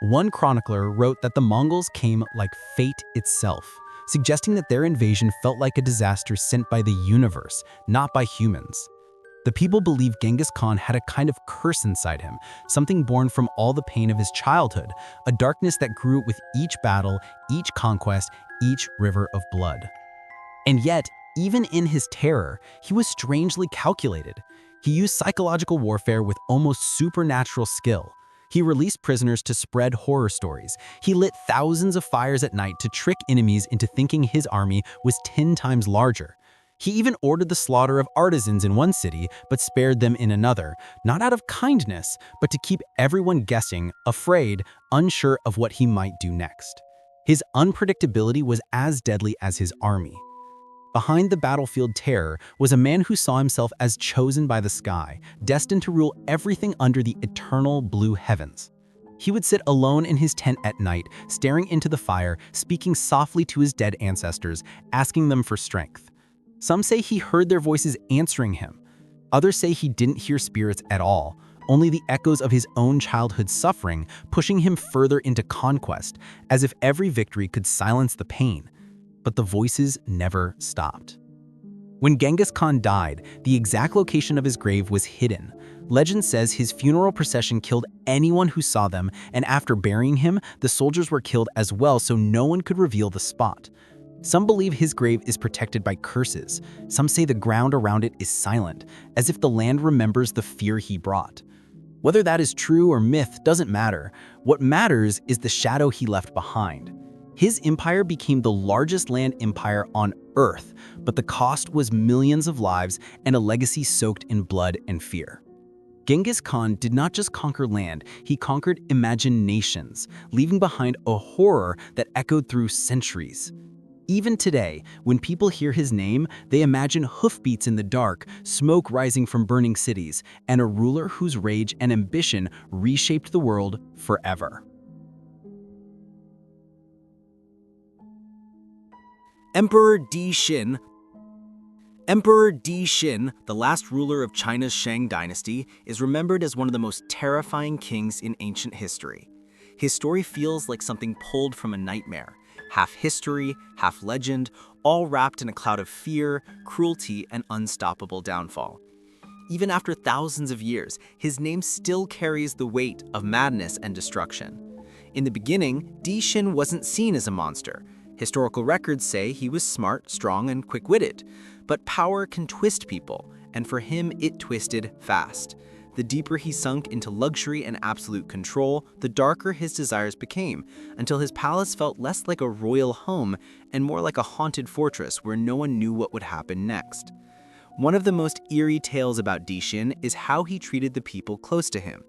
One chronicler wrote that the Mongols came like fate itself, suggesting that their invasion felt like a disaster sent by the universe, not by humans. The people believed Genghis Khan had a kind of curse inside him, something born from all the pain of his childhood, a darkness that grew with each battle, each conquest, each river of blood. And yet, even in his terror, he was strangely calculated. He used psychological warfare with almost supernatural skill. He released prisoners to spread horror stories. He lit thousands of fires at night to trick enemies into thinking his army was 10 times larger. He even ordered the slaughter of artisans in one city, but spared them in another, not out of kindness, but to keep everyone guessing, afraid, unsure of what he might do next. His unpredictability was as deadly as his army. Behind the battlefield terror was a man who saw himself as chosen by the sky, destined to rule everything under the eternal blue heavens. He would sit alone in his tent at night, staring into the fire, speaking softly to his dead ancestors, asking them for strength. Some say he heard their voices answering him. Others say he didn't hear spirits at all, only the echoes of his own childhood suffering, pushing him further into conquest, as if every victory could silence the pain. But the voices never stopped. When Genghis Khan died, the exact location of his grave was hidden. Legend says his funeral procession killed anyone who saw them, and after burying him, the soldiers were killed as well so no one could reveal the spot. Some believe his grave is protected by curses. Some say the ground around it is silent, as if the land remembers the fear he brought. Whether that is true or myth doesn't matter. What matters is the shadow he left behind. His empire became the largest land empire on Earth, but the cost was millions of lives and a legacy soaked in blood and fear. Genghis Khan did not just conquer land, he conquered imaginations, leaving behind a horror that echoed through centuries. Even today, when people hear his name, they imagine hoofbeats in the dark, smoke rising from burning cities, and a ruler whose rage and ambition reshaped the world forever. Emperor Di Xin. Emperor Di Xin, the last ruler of China's Shang dynasty, is remembered as one of the most terrifying kings in ancient history. His story feels like something pulled from a nightmare, half history, half legend, all wrapped in a cloud of fear, cruelty, and unstoppable downfall. Even after thousands of years, his name still carries the weight of madness and destruction. In the beginning, Di Xin wasn't seen as a monster. Historical records say he was smart, strong, and quick-witted. But power can twist people, and for him it twisted fast. The deeper he sunk into luxury and absolute control, the darker his desires became, until his palace felt less like a royal home and more like a haunted fortress where no one knew what would happen next. One of the most eerie tales about Di Xin is how he treated the people close to him.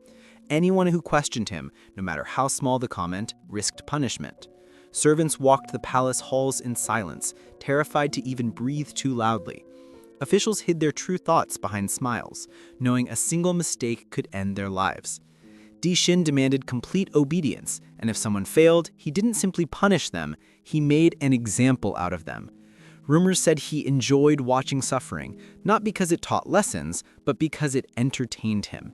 Anyone who questioned him, no matter how small the comment, risked punishment. Servants walked the palace halls in silence, terrified to even breathe too loudly. Officials hid their true thoughts behind smiles, knowing a single mistake could end their lives. Di Xin demanded complete obedience, and if someone failed, he didn't simply punish them, he made an example out of them. Rumors said he enjoyed watching suffering, not because it taught lessons, but because it entertained him.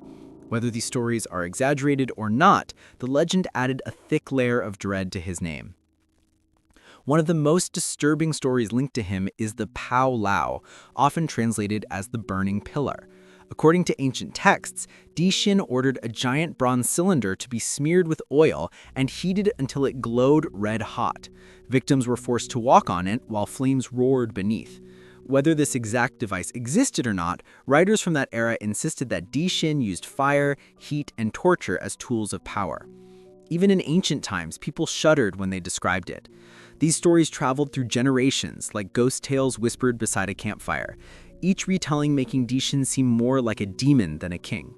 Whether these stories are exaggerated or not, the legend added a thick layer of dread to his name. One of the most disturbing stories linked to him is the Pao Lao, often translated as the burning pillar. According to ancient texts, Dixin ordered a giant bronze cylinder to be smeared with oil and heated until it glowed red hot. Victims were forced to walk on it while flames roared beneath. Whether this exact device existed or not, writers from that era insisted that Dixin used fire, heat, and torture as tools of power. Even in ancient times, people shuddered when they described it. These stories traveled through generations, like ghost tales whispered beside a campfire, each retelling making Dixin seem more like a demon than a king.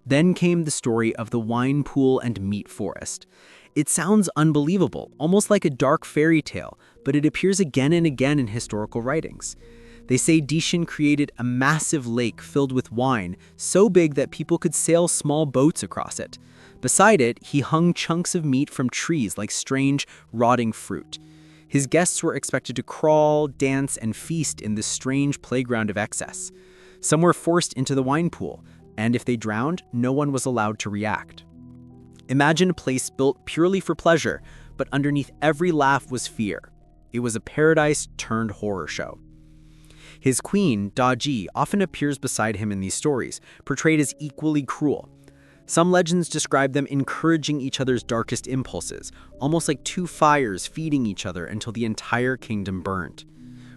Then came the story of the wine pool and meat forest. It sounds unbelievable, almost like a dark fairy tale, but it appears again and again in historical writings. They say Dixin created a massive lake filled with wine, so big that people could sail small boats across it. Beside it, he hung chunks of meat from trees like strange, rotting fruit. His guests were expected to crawl, dance, and feast in this strange playground of excess. Some were forced into the wine pool, and if they drowned, no one was allowed to react. Imagine a place built purely for pleasure, but underneath every laugh was fear. It was a paradise turned horror show. His queen, Daji, often appears beside him in these stories, portrayed as equally cruel. Some legends describe them encouraging each other's darkest impulses, almost like two fires feeding each other until the entire kingdom burned.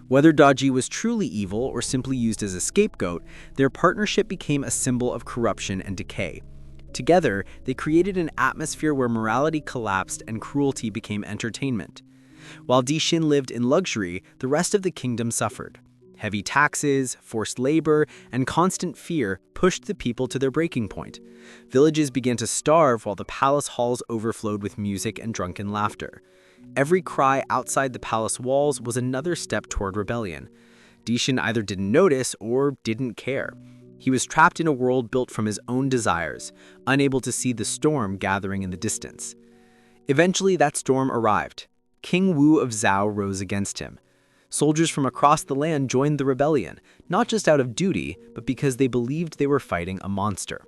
Whether Daji was truly evil or simply used as a scapegoat, their partnership became a symbol of corruption and decay. Together, they created an atmosphere where morality collapsed and cruelty became entertainment. While Dixin lived in luxury, the rest of the kingdom suffered. Heavy taxes, forced labor, and constant fear pushed the people to their breaking point. Villages began to starve while the palace halls overflowed with music and drunken laughter. Every cry outside the palace walls was another step toward rebellion. Dixin either didn't notice or didn't care. He was trapped in a world built from his own desires, unable to see the storm gathering in the distance. Eventually, that storm arrived. King Wu of Zhao rose against him. Soldiers from across the land joined the rebellion, not just out of duty, but because they believed they were fighting a monster.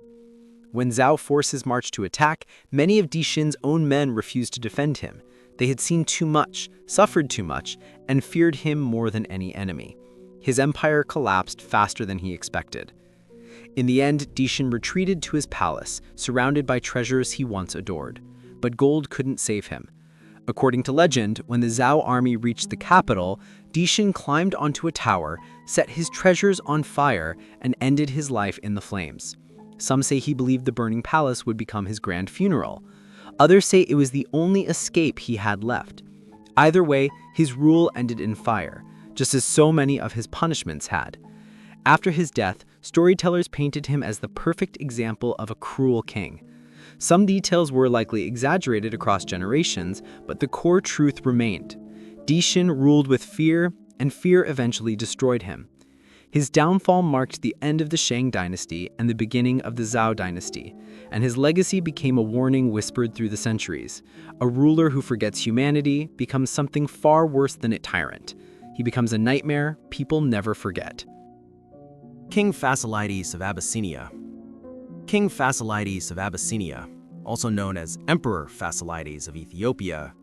When Zhao forces marched to attack, many of Dixin's own men refused to defend him. They had seen too much, suffered too much, and feared him more than any enemy. His empire collapsed faster than he expected. In the end, Dixin retreated to his palace, surrounded by treasures he once adored. But gold couldn't save him. According to legend, when the Zhao army reached the capital, Dixin climbed onto a tower, set his treasures on fire, and ended his life in the flames. Some say he believed the burning palace would become his grand funeral. Others say it was the only escape he had left. Either way, his rule ended in fire, just as so many of his punishments had. After his death, storytellers painted him as the perfect example of a cruel king. Some details were likely exaggerated across generations, but the core truth remained. Dixin ruled with fear, and fear eventually destroyed him. His downfall marked the end of the Shang dynasty and the beginning of the Zhao dynasty, and his legacy became a warning whispered through the centuries. A ruler who forgets humanity becomes something far worse than a tyrant. He becomes a nightmare people never forget. King Fasilides of Abyssinia. King Fasilides of Abyssinia, also known as Emperor Fasilides of Ethiopia,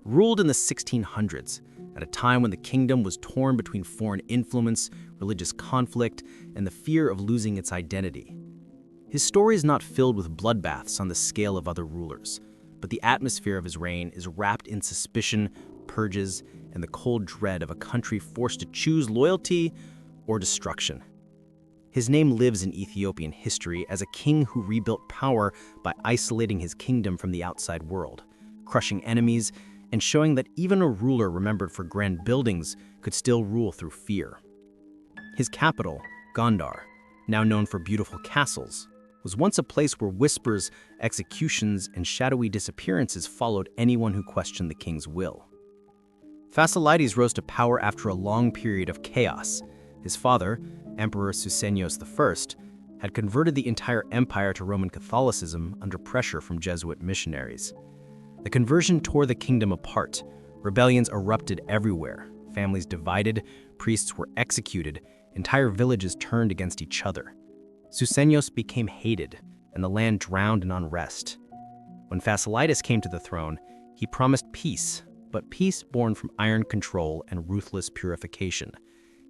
ruled in the 1600s, at a time when the kingdom was torn between foreign influence, religious conflict, and the fear of losing its identity. His story is not filled with bloodbaths on the scale of other rulers, but the atmosphere of his reign is wrapped in suspicion, purges, and the cold dread of a country forced to choose loyalty or destruction. His name lives in Ethiopian history as a king who rebuilt power by isolating his kingdom from the outside world, crushing enemies, and showing that even a ruler remembered for grand buildings could still rule through fear. His capital, Gondar, now known for beautiful castles, was once a place where whispers, executions, and shadowy disappearances followed anyone who questioned the king's will. Fasilides rose to power after a long period of chaos. His father, Emperor Susenyos I, had converted the entire empire to Roman Catholicism under pressure from Jesuit missionaries. The conversion tore the kingdom apart. Rebellions erupted everywhere. Families divided, priests were executed, entire villages turned against each other. Susenyos became hated, and the land drowned in unrest. When Fasilides came to the throne, he promised peace, but peace born from iron control and ruthless purification.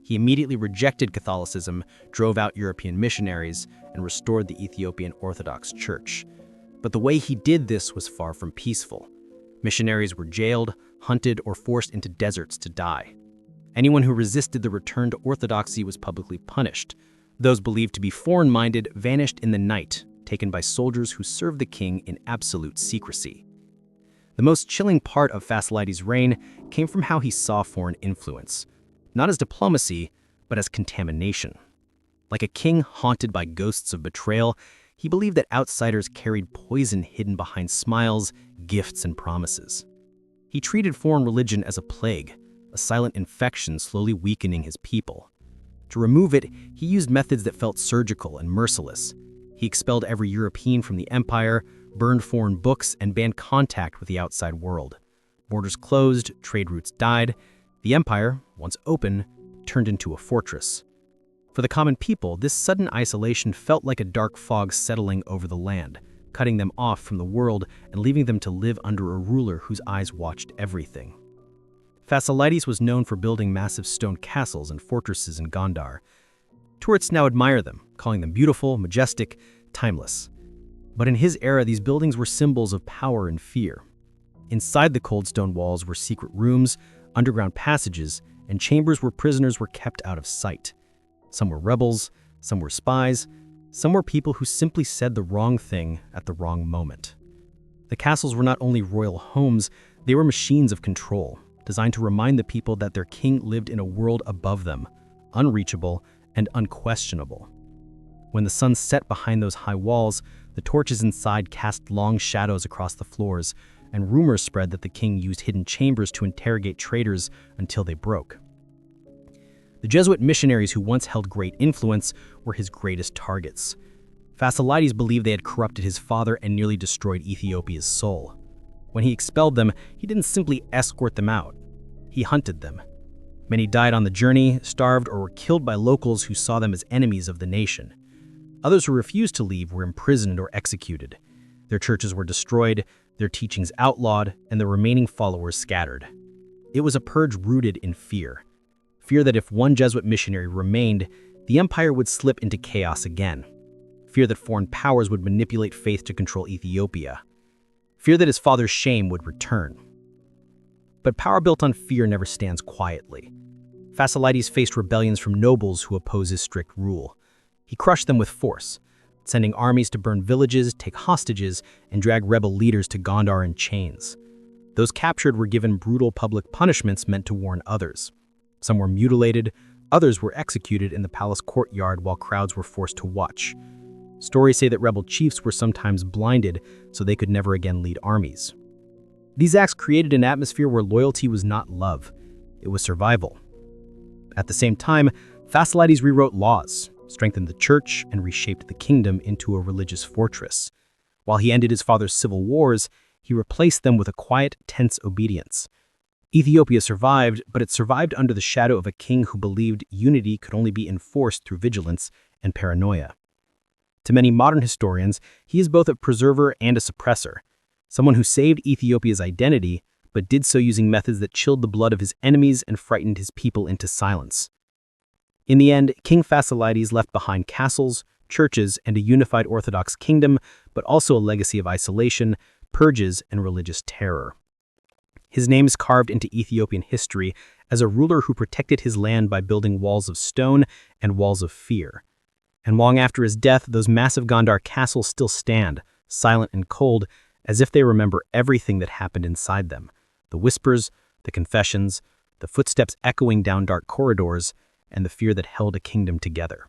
He immediately rejected Catholicism, drove out European missionaries, and restored the Ethiopian Orthodox Church. But the way he did this was far from peaceful. Missionaries were jailed, hunted, or forced into deserts to die. Anyone who resisted the return to orthodoxy was publicly punished. Those believed to be foreign-minded vanished in the night, taken by soldiers who served the king in absolute secrecy. The most chilling part of Fasilides' reign came from how he saw foreign influence, not as diplomacy, but as contamination. Like a king haunted by ghosts of betrayal, he believed that outsiders carried poison hidden behind smiles, gifts, and promises. He treated foreign religion as a plague, a silent infection slowly weakening his people. To remove it, he used methods that felt surgical and merciless. He expelled every European from the empire, burned foreign books, and banned contact with the outside world. Borders closed, trade routes died. The empire, once open, turned into a fortress. For the common people, this sudden isolation felt like a dark fog settling over the land, cutting them off from the world and leaving them to live under a ruler whose eyes watched everything. Fasilides was known for building massive stone castles and fortresses in Gondar. Tourists now admire them, calling them beautiful, majestic, timeless. But in his era, these buildings were symbols of power and fear. Inside the cold stone walls were secret rooms, underground passages, and chambers where prisoners were kept out of sight. Some were rebels, some were spies, some were people who simply said the wrong thing at the wrong moment. The castles were not only royal homes, they were machines of control, designed to remind the people that their king lived in a world above them, unreachable and unquestionable. When the sun set behind those high walls, the torches inside cast long shadows across the floors, and rumors spread that the king used hidden chambers to interrogate traitors until they broke. The Jesuit missionaries who once held great influence were his greatest targets. Fasilides believed they had corrupted his father and nearly destroyed Ethiopia's soul. When he expelled them, he didn't simply escort them out. He hunted them. Many died on the journey, starved, or were killed by locals who saw them as enemies of the nation. Others who refused to leave were imprisoned or executed. Their churches were destroyed, their teachings outlawed, and the remaining followers scattered. It was a purge rooted in fear. Fear that if one Jesuit missionary remained, the empire would slip into chaos again. Fear that foreign powers would manipulate faith to control Ethiopia. Fear that his father's shame would return. But power built on fear never stands quietly. Fasilides faced rebellions from nobles who opposed his strict rule. He crushed them with force, sending armies to burn villages, take hostages, and drag rebel leaders to Gondar in chains. Those captured were given brutal public punishments meant to warn others. Some were mutilated, others were executed in the palace courtyard while crowds were forced to watch. Stories say that rebel chiefs were sometimes blinded so they could never again lead armies. These acts created an atmosphere where loyalty was not love, it was survival. At the same time, Fasilides rewrote laws, strengthened the church, and reshaped the kingdom into a religious fortress. While he ended his father's civil wars, he replaced them with a quiet, tense obedience. Ethiopia survived, but it survived under the shadow of a king who believed unity could only be enforced through vigilance and paranoia. To many modern historians, he is both a preserver and a suppressor, someone who saved Ethiopia's identity, but did so using methods that chilled the blood of his enemies and frightened his people into silence. In the end, King Fasilides left behind castles, churches, and a unified Orthodox kingdom, but also a legacy of isolation, purges, and religious terror. His name is carved into Ethiopian history as a ruler who protected his land by building walls of stone and walls of fear. And long after his death, those massive Gondar castles still stand, silent and cold, as if they remember everything that happened inside them. The whispers, the confessions, the footsteps echoing down dark corridors, and the fear that held a kingdom together.